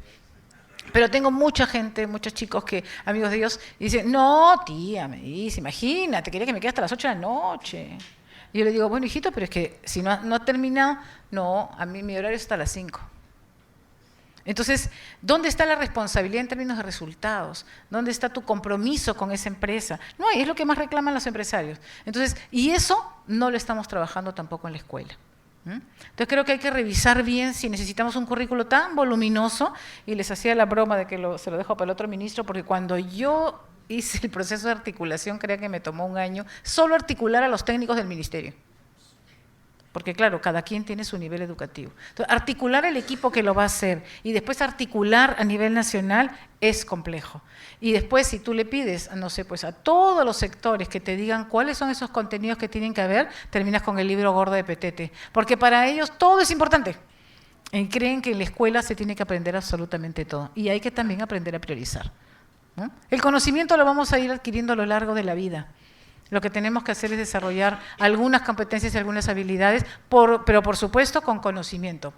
Pero tengo mucha gente, muchos chicos amigos de ellos, y dicen, no, tía, me dice, imagínate, quería que me quede hasta las 8 de la noche. Y yo le digo, bueno, hijito, pero es que si no ha terminado, no, a mí mi horario es hasta las 5. Entonces, ¿dónde está la responsabilidad en términos de resultados? ¿Dónde está tu compromiso con esa empresa? No hay, es lo que más reclaman los empresarios. Entonces, y eso no lo estamos trabajando tampoco en la escuela. Entonces creo que hay que revisar bien si necesitamos un currículo tan voluminoso, y les hacía la broma de que se lo dejo para el otro ministro, porque cuando yo hice el proceso de articulación, creo que me tomó un año solo articular a los técnicos del ministerio. Porque claro, cada quien tiene su nivel educativo. Entonces, articular el equipo que lo va a hacer y después articular a nivel nacional es complejo. Y después, si tú le pides, no sé, pues a todos los sectores que te digan cuáles son esos contenidos que tienen que haber, terminas con el libro gordo de Petete. Porque para ellos todo es importante. Y creen que en la escuela se tiene que aprender absolutamente todo. Y hay que también aprender a priorizar, ¿no? El conocimiento lo vamos a ir adquiriendo a lo largo de la vida. Lo que tenemos que hacer es desarrollar algunas competencias y algunas habilidades, pero por supuesto con conocimiento.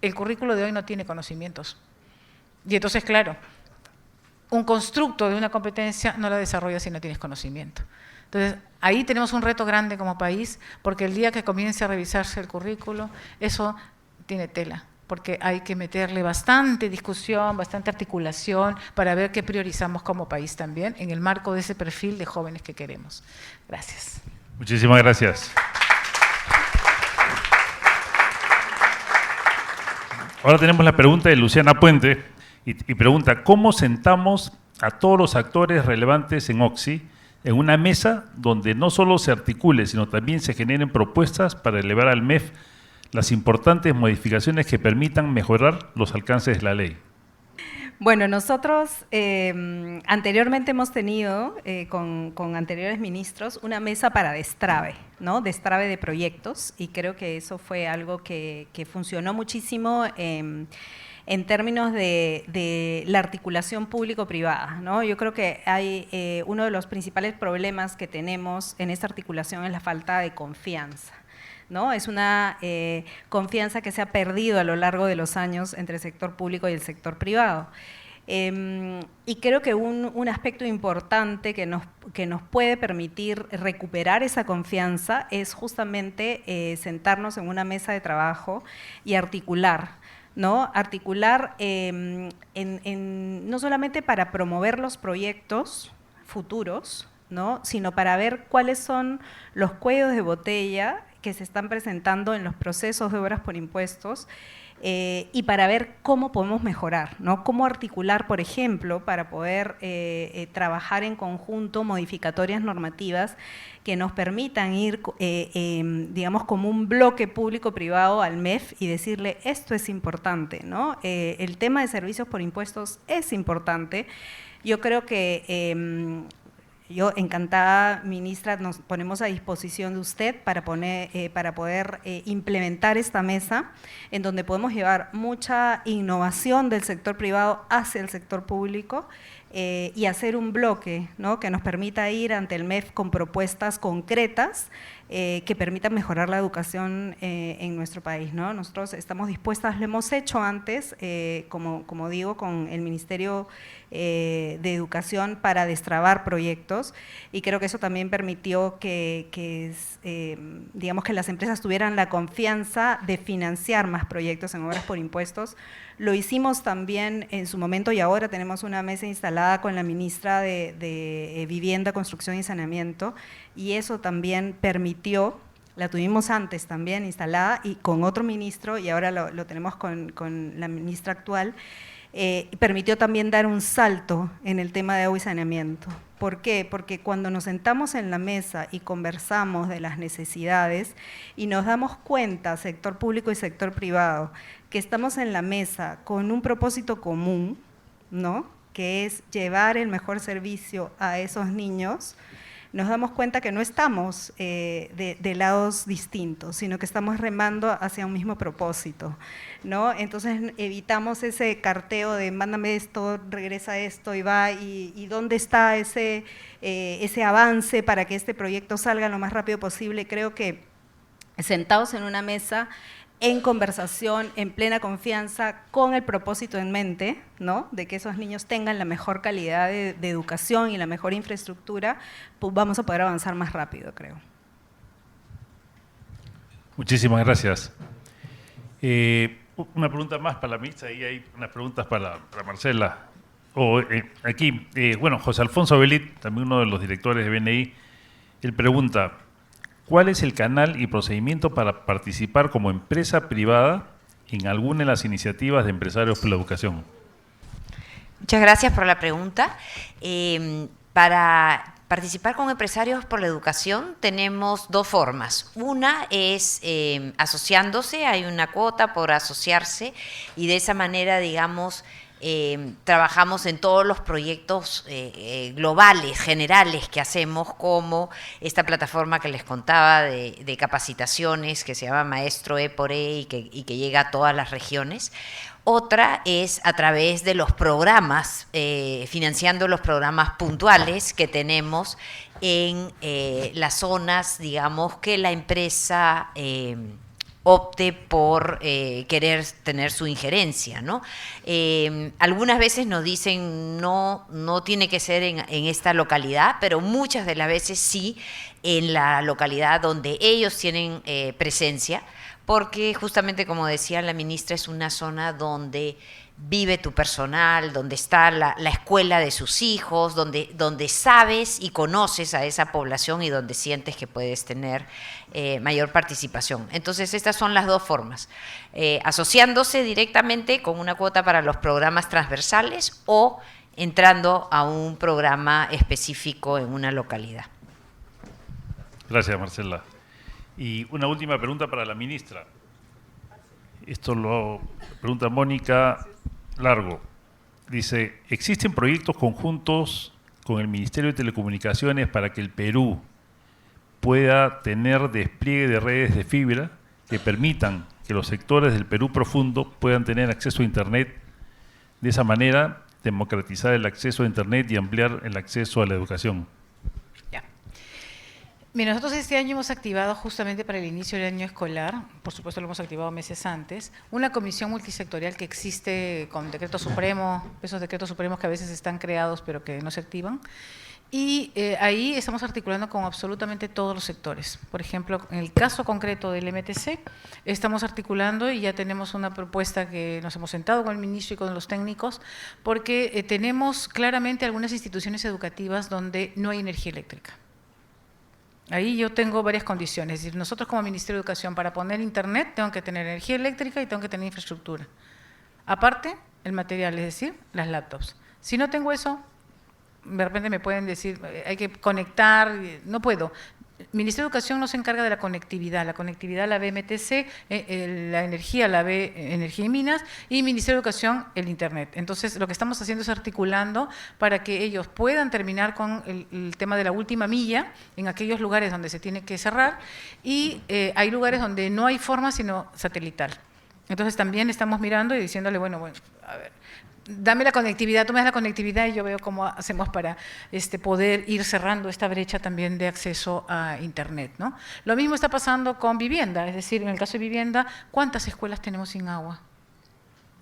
El currículo de hoy no tiene conocimientos. Y entonces, claro, un constructo de una competencia no la desarrollas si no tienes conocimiento. Entonces, ahí tenemos un reto grande como país, porque el día que comience a revisarse el currículo, eso tiene tela, porque hay que meterle bastante discusión, bastante articulación para ver qué priorizamos como país también en el marco de ese perfil de jóvenes que queremos. Gracias. Muchísimas gracias. Ahora tenemos la pregunta de Luciana Puente y pregunta, ¿cómo sentamos a todos los actores relevantes en OXI en una mesa donde no solo se articule, sino también se generen propuestas para elevar al MEF las importantes modificaciones que permitan mejorar los alcances de la ley? Bueno, nosotros anteriormente hemos tenido, con anteriores ministros, una mesa para destrave, ¿no? Destrave de proyectos, y creo que eso fue algo que funcionó muchísimo en términos de la articulación público-privada, ¿no? Yo creo que hay uno de los principales problemas que tenemos en esta articulación es la falta de confianza, ¿no? Es una confianza que se ha perdido a lo largo de los años entre el sector público y el sector privado. Y creo que un aspecto importante que nos puede permitir recuperar esa confianza es justamente sentarnos en una mesa de trabajo y articular, ¿no? Articular no solamente para promover los proyectos futuros, ¿no? Sino para ver cuáles son los cuellos de botella que se están presentando en los procesos de obras por impuestos, y para ver cómo podemos mejorar, ¿no? Cómo articular, por ejemplo, para poder trabajar en conjunto modificatorias normativas que nos permitan ir, digamos, como un bloque público-privado al MEF y decirle, esto es importante, ¿no? El tema de servicios por impuestos es importante. Yo creo que yo, encantada, ministra, nos ponemos a disposición de usted para poder implementar esta mesa, en donde podemos llevar mucha innovación del sector privado hacia el sector público, y hacer un bloque, ¿no? Que nos permita ir ante el MEF con propuestas concretas que permitan mejorar la educación en nuestro país, ¿no? Nosotros estamos dispuestas, lo hemos hecho antes, como digo, con el Ministerio de Educación para destrabar proyectos, y creo que eso también permitió digamos, que las empresas tuvieran la confianza de financiar más proyectos en obras por impuestos. Lo hicimos también en su momento, y ahora tenemos una mesa instalada con la ministra de Vivienda, Construcción y Saneamiento, y eso también permitió, la tuvimos antes también instalada y con otro ministro, y ahora lo tenemos con la ministra actual, permitió también dar un salto en el tema de agua y saneamiento. ¿Por qué? Porque cuando nos sentamos en la mesa y conversamos de las necesidades y nos damos cuenta, sector público y sector privado, que estamos en la mesa con un propósito común, ¿no? Que es llevar el mejor servicio a esos niños, nos damos cuenta que no estamos de lados distintos, sino que estamos remando hacia un mismo propósito, ¿no? Entonces evitamos ese carteo de mándame esto, regresa esto y va, y dónde está ese avance para que este proyecto salga lo más rápido posible. Creo que sentados en una mesa, en conversación, en plena confianza, con el propósito en mente, ¿no? De que esos niños tengan la mejor calidad de educación y la mejor infraestructura, pues vamos a poder avanzar más rápido, creo. Muchísimas gracias. Una pregunta más para la ministra, y hay unas preguntas para Marcela. Aquí, bueno, José Alfonso Belit, también uno de los directores de BNI, él pregunta, ¿cuál es el canal y procedimiento para participar como empresa privada en alguna de las iniciativas de empresarios por la educación? Muchas gracias por la pregunta. Para participar como empresarios por la educación tenemos dos formas. Una es asociándose, hay una cuota por asociarse, y de esa manera, digamos, trabajamos en todos los proyectos globales, generales que hacemos, como esta plataforma que les contaba de capacitaciones que se llama Maestro E por E y que llega a todas las regiones. Otra es a través de los programas, financiando los programas puntuales que tenemos en las zonas, digamos, que la empresa opte por querer tener su injerencia, ¿no? Algunas veces nos dicen no tiene que ser en esta localidad, pero muchas de las veces sí en la localidad donde ellos tienen presencia, porque justamente, como decía la ministra, es una zona donde vive tu personal, donde está la escuela de sus hijos, donde sabes y conoces a esa población y donde sientes que puedes tener mayor participación. Entonces, estas son las dos formas, asociándose directamente con una cuota para los programas transversales o entrando a un programa específico en una localidad. Gracias, Marcela. Y una última pregunta para la ministra. Esto lo pregunta Mónica Largo. Dice, ¿existen proyectos conjuntos con el Ministerio de Telecomunicaciones para que el Perú pueda tener despliegue de redes de fibra que permitan que los sectores del Perú profundo puedan tener acceso a Internet? De esa manera, democratizar el acceso a Internet y ampliar el acceso a la educación. Mira, nosotros este año hemos activado, justamente para el inicio del año escolar, por supuesto lo hemos activado meses antes, una comisión multisectorial que existe con decreto supremo, esos decretos supremos que a veces están creados pero que no se activan, y ahí estamos articulando con absolutamente todos los sectores. Por ejemplo, en el caso concreto del MTC, estamos articulando y ya tenemos una propuesta que nos hemos sentado con el ministro y con los técnicos, porque tenemos claramente algunas instituciones educativas donde no hay energía eléctrica. Ahí yo tengo varias condiciones. Es decir, nosotros como Ministerio de Educación, para poner Internet, tengo que tener energía eléctrica y tengo que tener infraestructura. Aparte, el material, es decir, las laptops. Si no tengo eso, de repente me pueden decir, hay que conectar, no puedo. El Ministerio de Educación no se encarga de la conectividad la ve MTC, la energía la ve Energía y Minas, y el Ministerio de Educación el Internet. Entonces, lo que estamos haciendo es articulando para que ellos puedan terminar con el tema de la última milla en aquellos lugares donde se tiene que cerrar, y hay lugares donde no hay forma sino satelital. Entonces, también estamos mirando y diciéndole, bueno, a ver, dame la conectividad, tú me das la conectividad y yo veo cómo hacemos para poder ir cerrando esta brecha también de acceso a Internet, ¿no? Lo mismo está pasando con vivienda, es decir, en el caso de vivienda, ¿cuántas escuelas tenemos sin agua?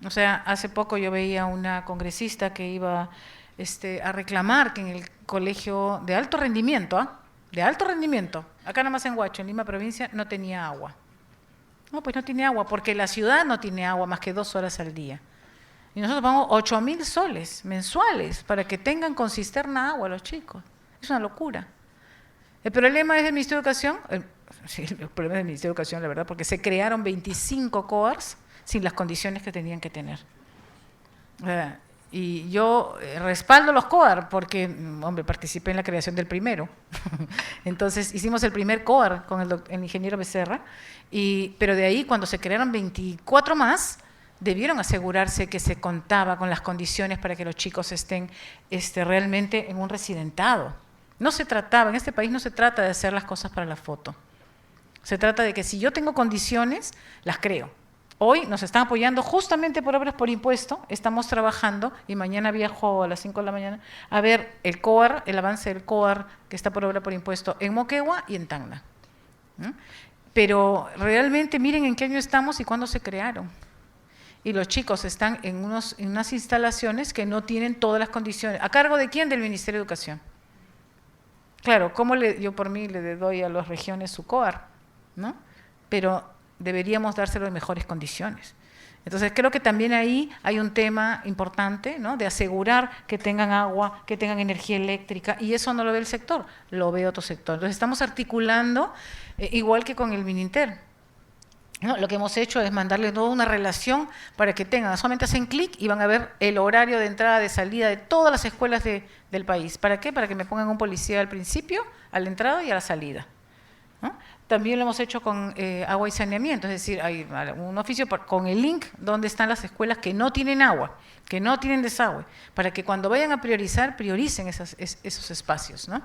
O sea, hace poco yo veía una congresista que iba a reclamar que en el colegio de alto rendimiento, acá nada más en Huacho, en Lima provincia, no tenía agua. No, pues no tiene agua, porque la ciudad no tiene agua más que 2 horas al día. Y nosotros pagamos 8.000 soles mensuales para que tengan con cisterna agua los chicos. Es una locura. El problema es del Ministerio de Educación, sí, el problema es del Ministerio de Educación, la verdad, porque se crearon 25 COARs sin las condiciones que tenían que tener. Y yo respaldo los COAR porque, hombre, participé en la creación del primero. Entonces, hicimos el primer COAR con el ingeniero Becerra, pero de ahí, cuando se crearon 24 más, debieron asegurarse que se contaba con las condiciones para que los chicos estén realmente en un residentado. No se trataba, en este país no se trata de hacer las cosas para la foto. Se trata de que si yo tengo condiciones, las creo. Hoy nos están apoyando justamente por obras por impuesto, estamos trabajando y mañana viajo a las 5 de la mañana a ver el COAR, el avance del COAR que está por obra por impuesto en Moquegua y en Tacna. ¿No? Pero realmente miren en qué año estamos y cuándo se crearon. Y los chicos están en unas instalaciones que no tienen todas las condiciones. ¿A cargo de quién? Del Ministerio de Educación. Claro, yo por mí le doy a las regiones su COAR, ¿no? Pero deberíamos dárselo en mejores condiciones. Entonces, creo que también ahí hay un tema importante, ¿no? De asegurar que tengan agua, que tengan energía eléctrica, y eso no lo ve el sector, lo ve otro sector. Entonces, estamos articulando, igual que con el Mininter. No, lo que hemos hecho es mandarle toda una relación para que tengan, solamente hacen clic y van a ver el horario de entrada, de salida de todas las escuelas del país. ¿Para qué? Para que me pongan un policía al principio, a la entrada y a la salida, ¿no? también lo hemos hecho con agua y saneamiento, es decir, hay un oficio con el link donde están las escuelas que no tienen agua, que no tienen desagüe, para que cuando vayan a priorizar, prioricen esos espacios, ¿no?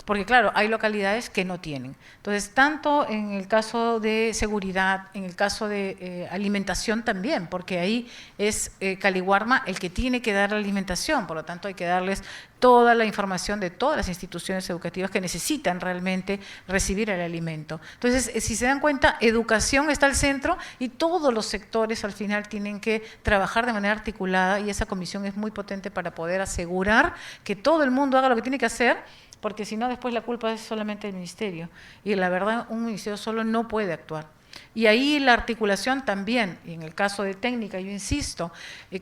Porque claro, hay localidades que no tienen. Entonces, tanto en el caso de seguridad, en el caso de alimentación también, porque ahí es Caliwarma el que tiene que dar la alimentación, por lo tanto hay que darles toda la información de todas las instituciones educativas que necesitan realmente recibir el alimento. Entonces, si se dan cuenta, educación está al centro y todos los sectores al final tienen que trabajar de manera articulada, y esa comisión es muy potente para poder asegurar que todo el mundo haga lo que tiene que hacer, porque si no, después la culpa es solamente del ministerio. Y la verdad, un ministerio solo no puede actuar. Y ahí la articulación también, y en el caso de técnica, yo insisto,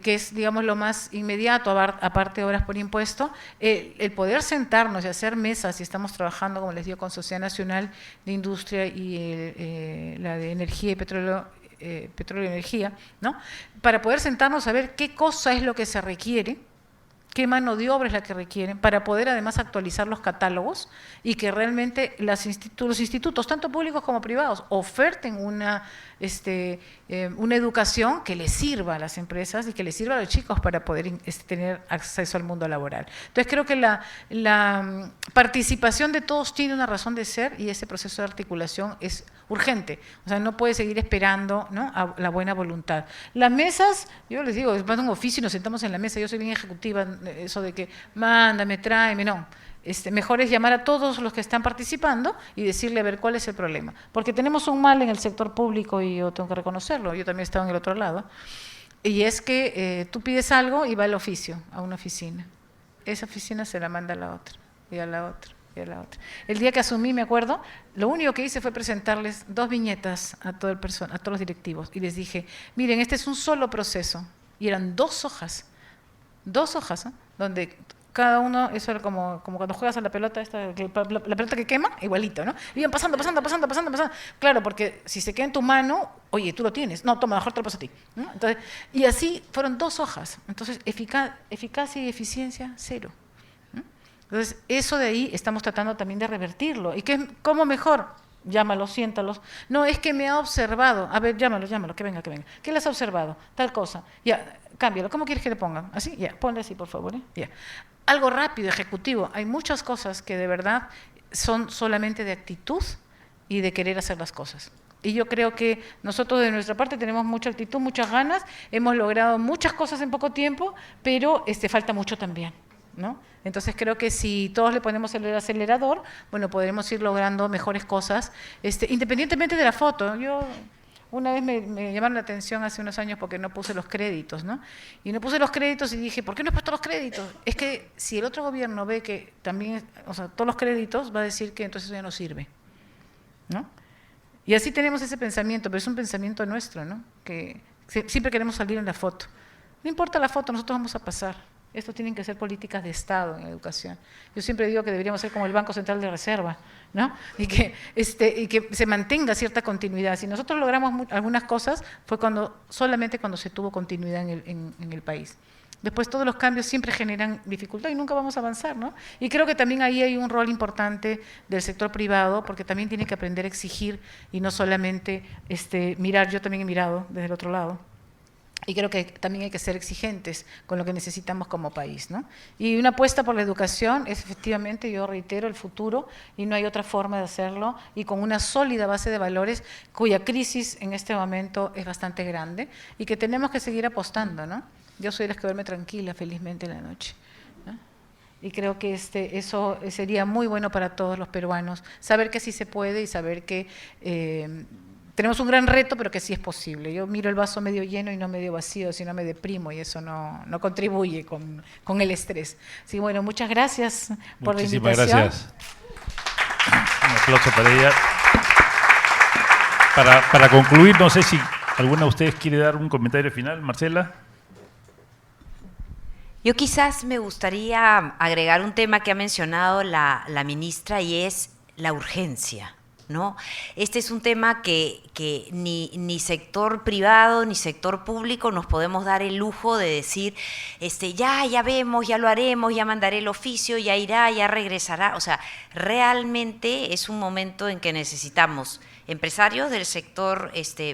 que es, digamos, lo más inmediato, aparte de horas por impuesto, el poder sentarnos y hacer mesas, y estamos trabajando, como les digo, con Sociedad Nacional de Industria y la de Energía y Petróleo y Energía, ¿no? Para poder sentarnos a ver qué cosa es lo que se requiere, qué mano de obra es la que requieren, para poder además actualizar los catálogos y que realmente los institutos, tanto públicos como privados, oferten una educación que les sirva a las empresas y que les sirva a los chicos para poder tener acceso al mundo laboral. Entonces creo que la participación de todos tiene una razón de ser, y ese proceso de articulación es urgente, o sea, no puede seguir esperando, ¿no?, a la buena voluntad. Las mesas, yo les digo, es más un oficio y nos sentamos en la mesa, yo soy bien ejecutiva, eso de que mándame, tráeme, no. Mejor es llamar a todos los que están participando y decirle a ver cuál es el problema. Porque tenemos un mal en el sector público, y yo tengo que reconocerlo, yo también he estado en el otro lado, y es que tú pides algo y va el oficio a una oficina. Esa oficina se la manda a la otra, y a la otra, y a la otra. El día que asumí, me acuerdo, lo único que hice fue presentarles 2 viñetas a todo a todos los directivos, y les dije, miren, este es un solo proceso, y eran 2 hojas, 2 hojas, ¿eh?, donde cada uno, eso era como cuando juegas a la pelota, la pelota que quema, igualito, ¿no? Y iban pasando. Claro, porque si se queda en tu mano, oye, tú lo tienes. No, toma, mejor te lo paso a ti, ¿no? Entonces, y así fueron 2 hojas. Entonces, eficacia y eficiencia, 0. ¿No? Entonces, eso de ahí estamos tratando también de revertirlo. ¿Y cómo mejor? Llámalos, siéntalos. No, es que me ha observado. A ver, llámalo, que venga. ¿Qué les ha observado? Tal cosa. Ya, cámbialo. ¿Cómo quieres que le pongan? ¿Así? Ya, ponle así, por favor. Ya. Algo rápido, ejecutivo. Hay muchas cosas que de verdad son solamente de actitud y de querer hacer las cosas. Y yo creo que nosotros de nuestra parte tenemos mucha actitud, muchas ganas, hemos logrado muchas cosas en poco tiempo, pero falta mucho también, ¿no? Entonces creo que si todos le ponemos el acelerador, bueno, podremos ir logrando mejores cosas, independientemente de la foto. Yo una vez me llamaron la atención hace unos años porque no puse los créditos, ¿no? Y no puse los créditos y dije, ¿por qué no he puesto los créditos? Es que si el otro gobierno ve que también, o sea, todos los créditos, va a decir que entonces eso ya no sirve, ¿no? Y así tenemos ese pensamiento, pero es un pensamiento nuestro, ¿no? Que siempre queremos salir en la foto. No importa la foto, nosotros vamos a pasar. Esto tienen que ser políticas de Estado en la educación. Yo siempre digo que deberíamos ser como el Banco Central de Reserva, ¿no? Y que se mantenga cierta continuidad. Si nosotros logramos algunas cosas, fue solamente cuando se tuvo continuidad en el país. Después todos los cambios siempre generan dificultad y nunca vamos a avanzar, ¿no? Y creo que también ahí hay un rol importante del sector privado, porque también tiene que aprender a exigir y no solamente mirar. Yo también he mirado desde el otro lado. Y creo que también hay que ser exigentes con lo que necesitamos como país, ¿no? Y una apuesta por la educación es efectivamente, yo reitero, el futuro, y no hay otra forma de hacerlo, y con una sólida base de valores cuya crisis en este momento es bastante grande y que tenemos que seguir apostando, ¿no? Yo soy de las que duerme tranquila, felizmente, en la noche, ¿no? Y creo que eso sería muy bueno para todos los peruanos, saber que sí se puede y saber que tenemos un gran reto, pero que sí es posible. Yo miro el vaso medio lleno y no medio vacío, sino me deprimo, y eso no contribuye con el estrés. Así que bueno, muchas gracias por la invitación. Muchísimas gracias. Un aplauso para ella. Para concluir, no sé si alguna de ustedes quiere dar un comentario final. Marcela. Yo quizás me gustaría agregar un tema que ha mencionado la ministra, y es la urgencia. ¿no? Este es un tema que ni sector privado ni sector público nos podemos dar el lujo de decir, ya vemos, ya lo haremos, ya mandaré el oficio, ya irá, ya regresará. O sea, realmente es un momento en que necesitamos empresarios del sector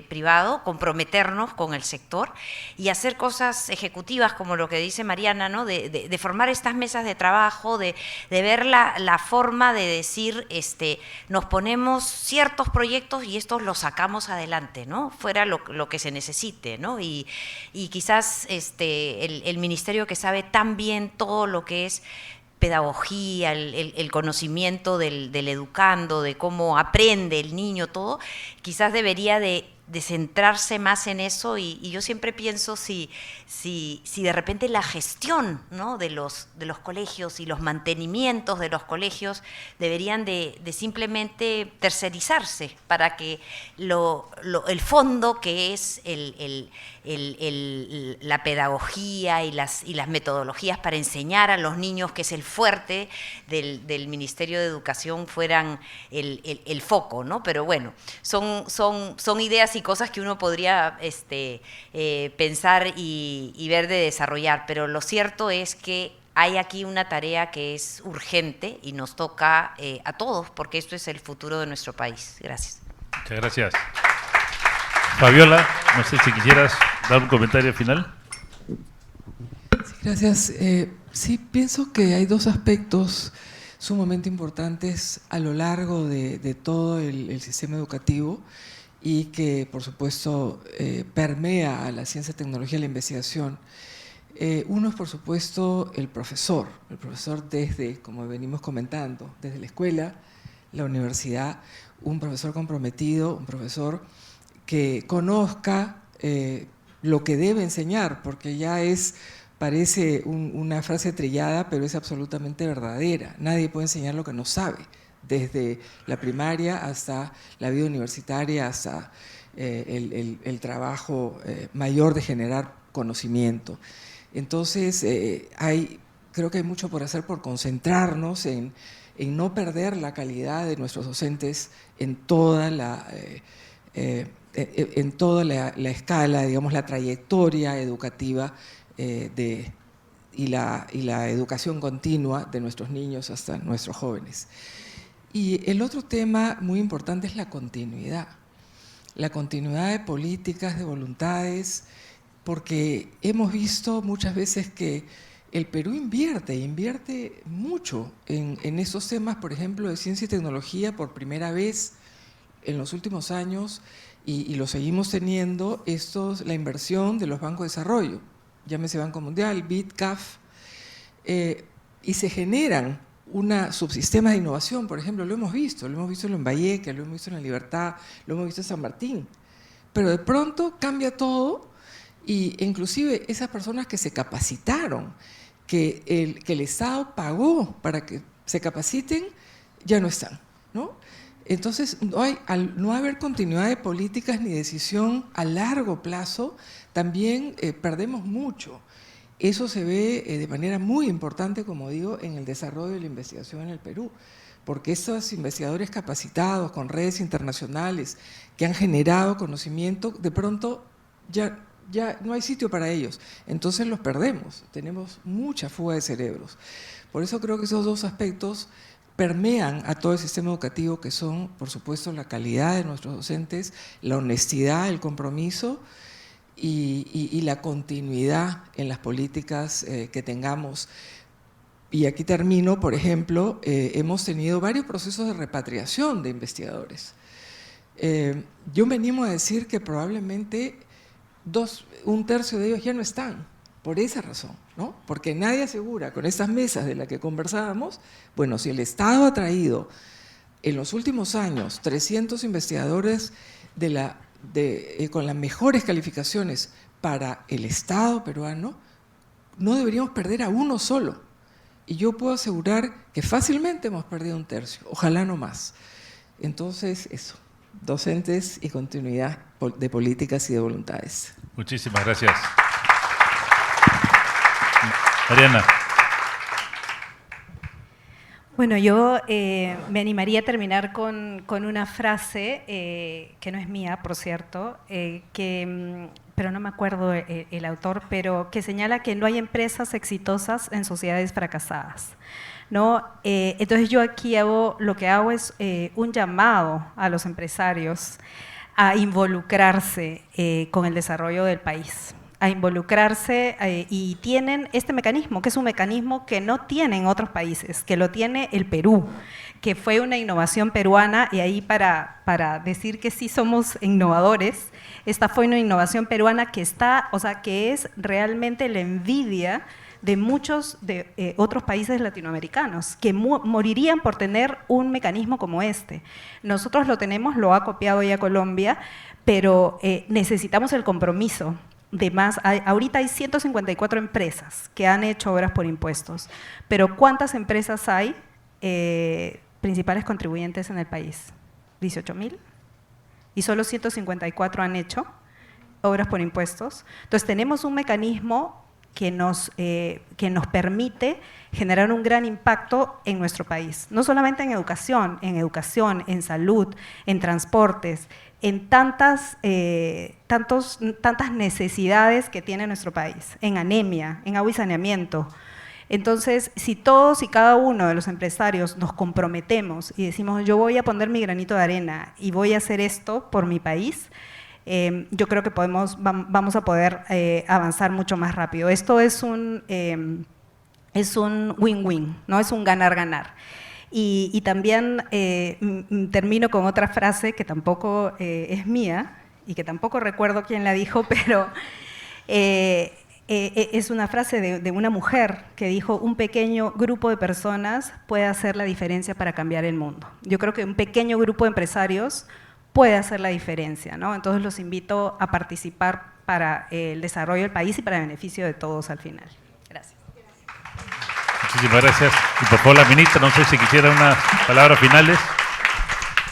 privado, comprometernos con el sector y hacer cosas ejecutivas como lo que dice Mariana, ¿no? De formar estas mesas de trabajo, de ver la forma de decir, nos ponemos ciertos proyectos y estos los sacamos adelante, ¿no? Fuera lo que se necesite, ¿no? Y quizás el ministerio que sabe tan bien todo lo que es pedagogía, el conocimiento del educando, de cómo aprende el niño, todo, quizás debería de centrarse más en eso y yo siempre pienso si de repente la gestión, ¿no? de los colegios y los mantenimientos de los colegios deberían de simplemente tercerizarse para que el fondo que es la pedagogía y las metodologías para enseñar a los niños, que es el fuerte del Ministerio de Educación, fueran el foco, ¿no? Pero bueno, son ideas y cosas que uno podría pensar y ver de desarrollar, pero lo cierto es que hay aquí una tarea que es urgente y nos toca a todos, porque esto es el futuro de nuestro país. Gracias. Muchas gracias. Fabiola, no sé si quisieras dar un comentario final. Sí, gracias. Sí, pienso que hay dos aspectos sumamente importantes a lo largo de todo el sistema educativo y que, por supuesto, permea a la ciencia, tecnología y la investigación. Uno es, por supuesto, el profesor desde, como venimos comentando, desde la escuela, la universidad, un profesor comprometido, un profesor que conozca lo que debe enseñar, porque parece una frase trillada, pero es absolutamente verdadera. Nadie puede enseñar lo que no sabe, desde la primaria hasta la vida universitaria, hasta el trabajo mayor de generar conocimiento. Entonces, creo que hay mucho por hacer por concentrarnos en no perder la calidad de nuestros docentes en toda la escala, digamos, la trayectoria educativa y la educación continua de nuestros niños hasta nuestros jóvenes. Y el otro tema muy importante es la continuidad de políticas, de voluntades, porque hemos visto muchas veces que el Perú invierte mucho en esos temas, por ejemplo, de ciencia y tecnología por primera vez en los últimos años, y lo seguimos teniendo, la inversión de los bancos de desarrollo, llámese Banco Mundial, BID, CAF, y se generan subsistemas de innovación, por ejemplo, lo hemos visto en Lambayeque, lo hemos visto en La Libertad, lo hemos visto en San Martín, pero de pronto cambia todo y inclusive esas personas que se capacitaron, que el Estado pagó para que se capaciten, ya no están, ¿no? Entonces, al no haber continuidad de políticas ni decisión a largo plazo, también perdemos mucho. Eso se ve de manera muy importante, como digo, en el desarrollo de la investigación en el Perú, porque estos investigadores capacitados con redes internacionales que han generado conocimiento, de pronto ya no hay sitio para ellos, entonces los perdemos, tenemos mucha fuga de cerebros. Por eso creo que esos dos aspectos permean a todo el sistema educativo, que son, por supuesto, la calidad de nuestros docentes, la honestidad, el compromiso y la continuidad en las políticas que tengamos. Y aquí termino, por ejemplo, hemos tenido varios procesos de repatriación de investigadores. Yo me animo a decir que probablemente un tercio de ellos ya no están, por esa razón, ¿no? Porque nadie asegura, con estas mesas de las que conversábamos, bueno, si el Estado ha traído en los últimos años 300 investigadores con las mejores calificaciones para el Estado peruano, no deberíamos perder a uno solo. Y yo puedo asegurar que fácilmente hemos perdido un tercio, ojalá no más. Entonces, eso, docentes y continuidad de políticas y de voluntades. Muchísimas gracias. Mariana. Bueno, yo me animaría a terminar con una frase que no es mía, por cierto, pero no me acuerdo el autor, pero que señala que no hay empresas exitosas en sociedades fracasadas, ¿no? Entonces yo aquí lo que hago es un llamado a los empresarios a involucrarse con el desarrollo del país, a involucrarse y tienen este mecanismo, que es un mecanismo que no tienen otros países, que lo tiene el Perú, que fue una innovación peruana, y ahí para decir que sí somos innovadores, esta fue una innovación peruana que que es realmente la envidia de muchos de otros países latinoamericanos que morirían por tener un mecanismo como este. Nosotros lo tenemos, lo ha copiado ya Colombia, pero necesitamos el compromiso de más. Ahorita hay 154 empresas que han hecho obras por impuestos, pero ¿cuántas empresas hay principales contribuyentes en el país? 18.000, y solo 154 han hecho obras por impuestos. Entonces tenemos un mecanismo que nos permite generar un gran impacto en nuestro país, no solamente en educación, en salud, en transportes, en tantas necesidades que tiene nuestro país, en anemia, en agua y saneamiento. Entonces, si todos y cada uno de los empresarios nos comprometemos y decimos, yo voy a poner mi granito de arena y voy a hacer esto por mi país, yo creo que vamos a poder avanzar mucho más rápido. Esto es un win-win, ¿no? Es un ganar-ganar. Y también termino con otra frase que tampoco es mía y que tampoco recuerdo quién la dijo, pero es una frase de una mujer que dijo: un pequeño grupo de personas puede hacer la diferencia para cambiar el mundo. Yo creo que un pequeño grupo de empresarios puede hacer la diferencia, ¿no? Entonces los invito a participar para el desarrollo del país y para el beneficio de todos al final. Gracias. Muchísimas gracias. Y por favor, la ministra, no sé si quisiera unas palabras finales.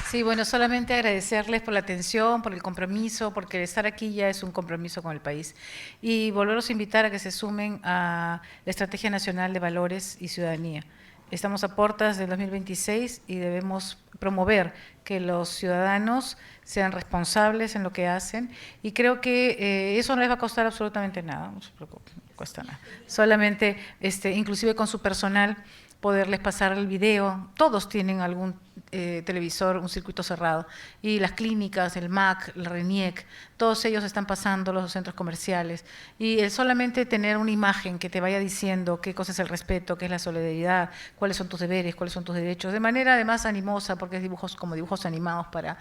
Sí, bueno, solamente agradecerles por la atención, por el compromiso, porque estar aquí ya es un compromiso con el país. Y volverlos a invitar a que se sumen a la Estrategia Nacional de Valores y Ciudadanía. Estamos a puertas del 2026 y debemos promover que los ciudadanos sean responsables en lo que hacen, y creo que eso no les va a costar absolutamente nada, no se preocupen, no cuesta nada. Solamente, inclusive con su personal, poderles pasar el video. Todos tienen algún televisor, un circuito cerrado, y las clínicas, el MAC, el RENIEC, todos ellos están pasando, los centros comerciales, y el solamente tener una imagen que te vaya diciendo qué cosa es el respeto, qué es la solidaridad, cuáles son tus deberes, cuáles son tus derechos, de manera además animosa, porque es dibujos animados para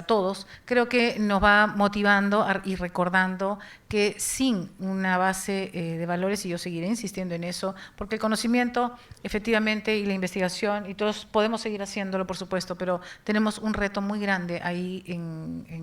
todos, creo que nos va motivando y recordando que sin una base de valores, y yo seguiré insistiendo en eso, porque el conocimiento efectivamente y la investigación, y todos podemos seguir haciéndolo, por supuesto, pero tenemos un reto muy grande ahí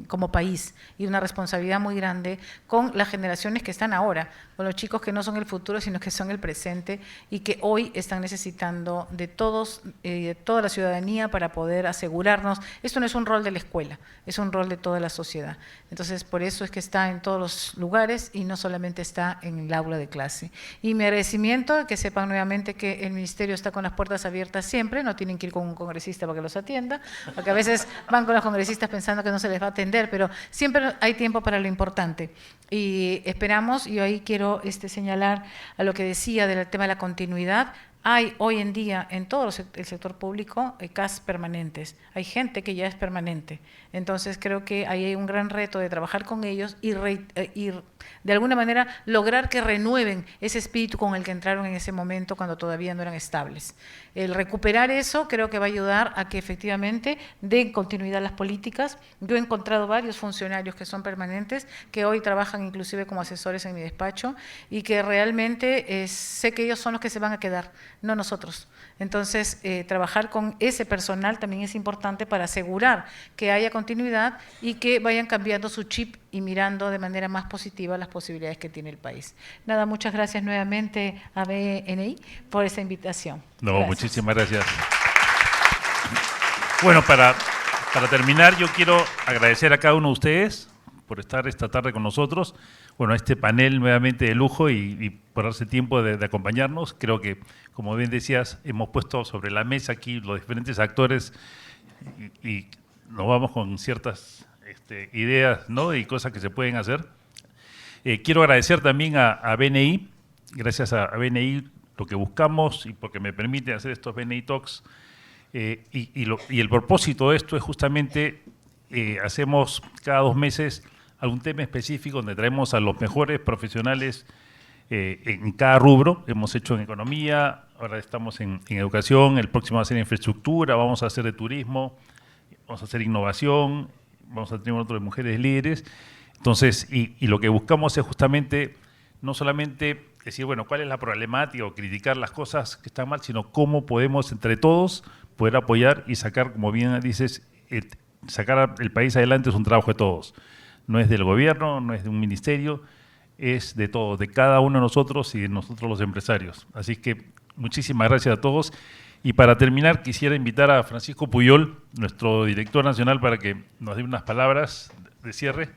como país, y una responsabilidad muy grande con las generaciones que están ahora, con los chicos que no son el futuro, sino que son el presente, y que hoy están necesitando de todos, de toda la ciudadanía, para poder asegurarnos. Esto no es un rol de la escuela, es un rol de toda la sociedad. Entonces, por eso es que está en todos los lugares y no solamente está en el aula de clase. Y mi agradecimiento, que sepan nuevamente que el Ministerio está con las puertas abiertas siempre, no tienen que ir con un congresista para que los atienda, porque a veces van con los congresistas pensando que no se les va a atender, pero siempre hay tiempo para lo importante. Y esperamos, y ahí quiero señalar a lo que decía del tema de la continuidad. Hay hoy en día en todo el sector público CAS permanentes, hay gente que ya es permanente, entonces creo que ahí hay un gran reto de trabajar con ellos y de alguna manera lograr que renueven ese espíritu con el que entraron en ese momento cuando todavía no eran estables. El recuperar eso creo que va a ayudar a que efectivamente den continuidad a las políticas. Yo he encontrado varios funcionarios que son permanentes, que hoy trabajan inclusive como asesores en mi despacho, y que realmente sé que ellos son los que se van a quedar, no nosotros. Entonces, trabajar con ese personal también es importante para asegurar que haya continuidad y que vayan cambiando su chip y mirando de manera más positiva las posibilidades que tiene el país. Nada, muchas gracias nuevamente a BNI por esa invitación. No, gracias. Muchísimas gracias. Bueno, para terminar, yo quiero agradecer a cada uno de ustedes por estar esta tarde con nosotros. Bueno, este panel nuevamente de lujo y por darse tiempo de acompañarnos. Creo que, como bien decías, hemos puesto sobre la mesa aquí los diferentes actores y nos vamos con ciertas ideas, ¿no? Y cosas que se pueden hacer. Quiero agradecer también a BNI. Gracias a BNI lo que buscamos y porque me permite hacer estos BNI Talks. Y el propósito de esto es justamente, hacemos cada 2 meses algún tema específico donde traemos a los mejores profesionales en cada rubro. Hemos hecho en economía, ahora estamos en educación, el próximo va a ser infraestructura, vamos a hacer de turismo, vamos a hacer innovación, vamos a tener otro de mujeres líderes. Entonces, y lo que buscamos es justamente no solamente decir, bueno, cuál es la problemática o criticar las cosas que están mal, sino cómo podemos entre todos poder apoyar y sacar, como bien dices, sacar el país adelante es un trabajo de todos. No es del gobierno, no es de un ministerio, es de todos, de cada uno de nosotros y de nosotros los empresarios. Así que muchísimas gracias a todos. Y para terminar, quisiera invitar a Francisco Puyol, nuestro director nacional, para que nos dé unas palabras de cierre.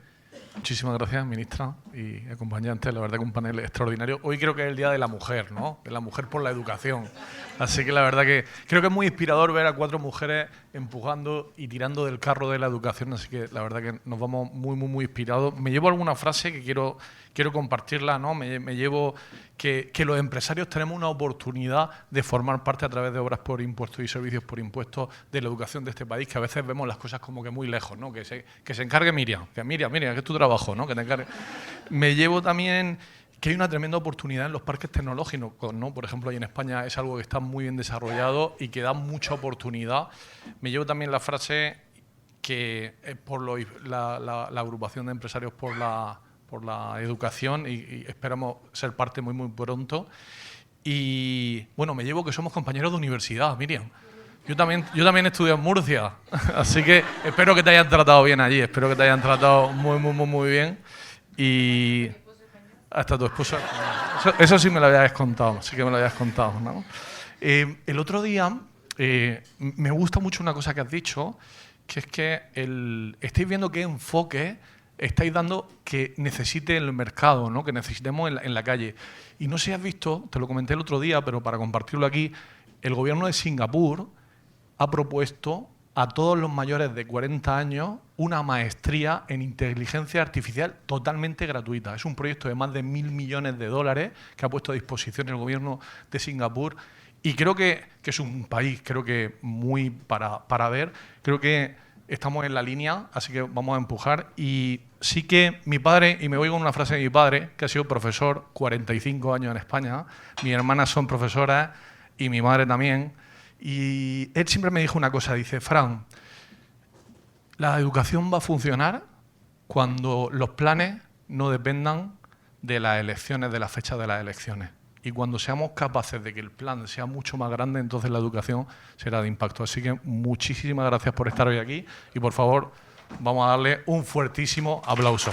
Muchísimas gracias, ministra y acompañantes. La verdad que un panel extraordinario. Hoy creo que es el Día de la Mujer, ¿no? De la mujer por la educación. Así que la verdad que creo que es muy inspirador ver a 4 mujeres empujando y tirando del carro de la educación. Así que la verdad que nos vamos muy inspirados. Me llevo alguna frase que quiero compartirla, ¿no? Me llevo que los empresarios tenemos una oportunidad de formar parte a través de obras por impuestos y servicios por impuestos de la educación de este país, que a veces vemos las cosas como que muy lejos, ¿no? Que se encargue Miriam, que es tu trabajo, ¿no? Que te encargue. Me llevo también que hay una tremenda oportunidad en los parques tecnológicos, ¿no? Por ejemplo, ahí en España es algo que está muy bien desarrollado y que da mucha oportunidad. Me llevo también la frase que es por la agrupación de empresarios por la educación y esperamos ser parte muy pronto. Y bueno, me llevo que somos compañeros de universidad, Miriam. Yo también estudié en Murcia, así que espero que te hayan tratado bien allí, espero que te hayan tratado muy bien. Y hasta tu esposa, eso sí me lo habías contado, sí que me lo habías contado, ¿no? El otro día me gusta mucho una cosa que has dicho, que es que estáis viendo qué enfoque estáis dando que necesite el mercado, ¿no? Que necesitemos en la calle. Y no sé si has visto, te lo comenté el otro día, pero para compartirlo aquí, el gobierno de Singapur ha propuesto a todos los mayores de 40 años una maestría en inteligencia artificial totalmente gratuita. Es un proyecto de más de $1.000 millones que ha puesto a disposición el gobierno de Singapur. Y creo que es un país, creo que muy para ver. Creo que estamos en la línea, así que vamos a empujar. Y sí que mi padre, y me voy con una frase de mi padre, que ha sido profesor 45 años en España, mis hermanas son profesoras y mi madre también, y él siempre me dijo una cosa, dice, Fran, la educación va a funcionar cuando los planes no dependan de las elecciones, de la fecha de las elecciones. Y cuando seamos capaces de que el plan sea mucho más grande, entonces la educación será de impacto. Así que muchísimas gracias por estar hoy aquí y por favor vamos a darle un fuertísimo aplauso.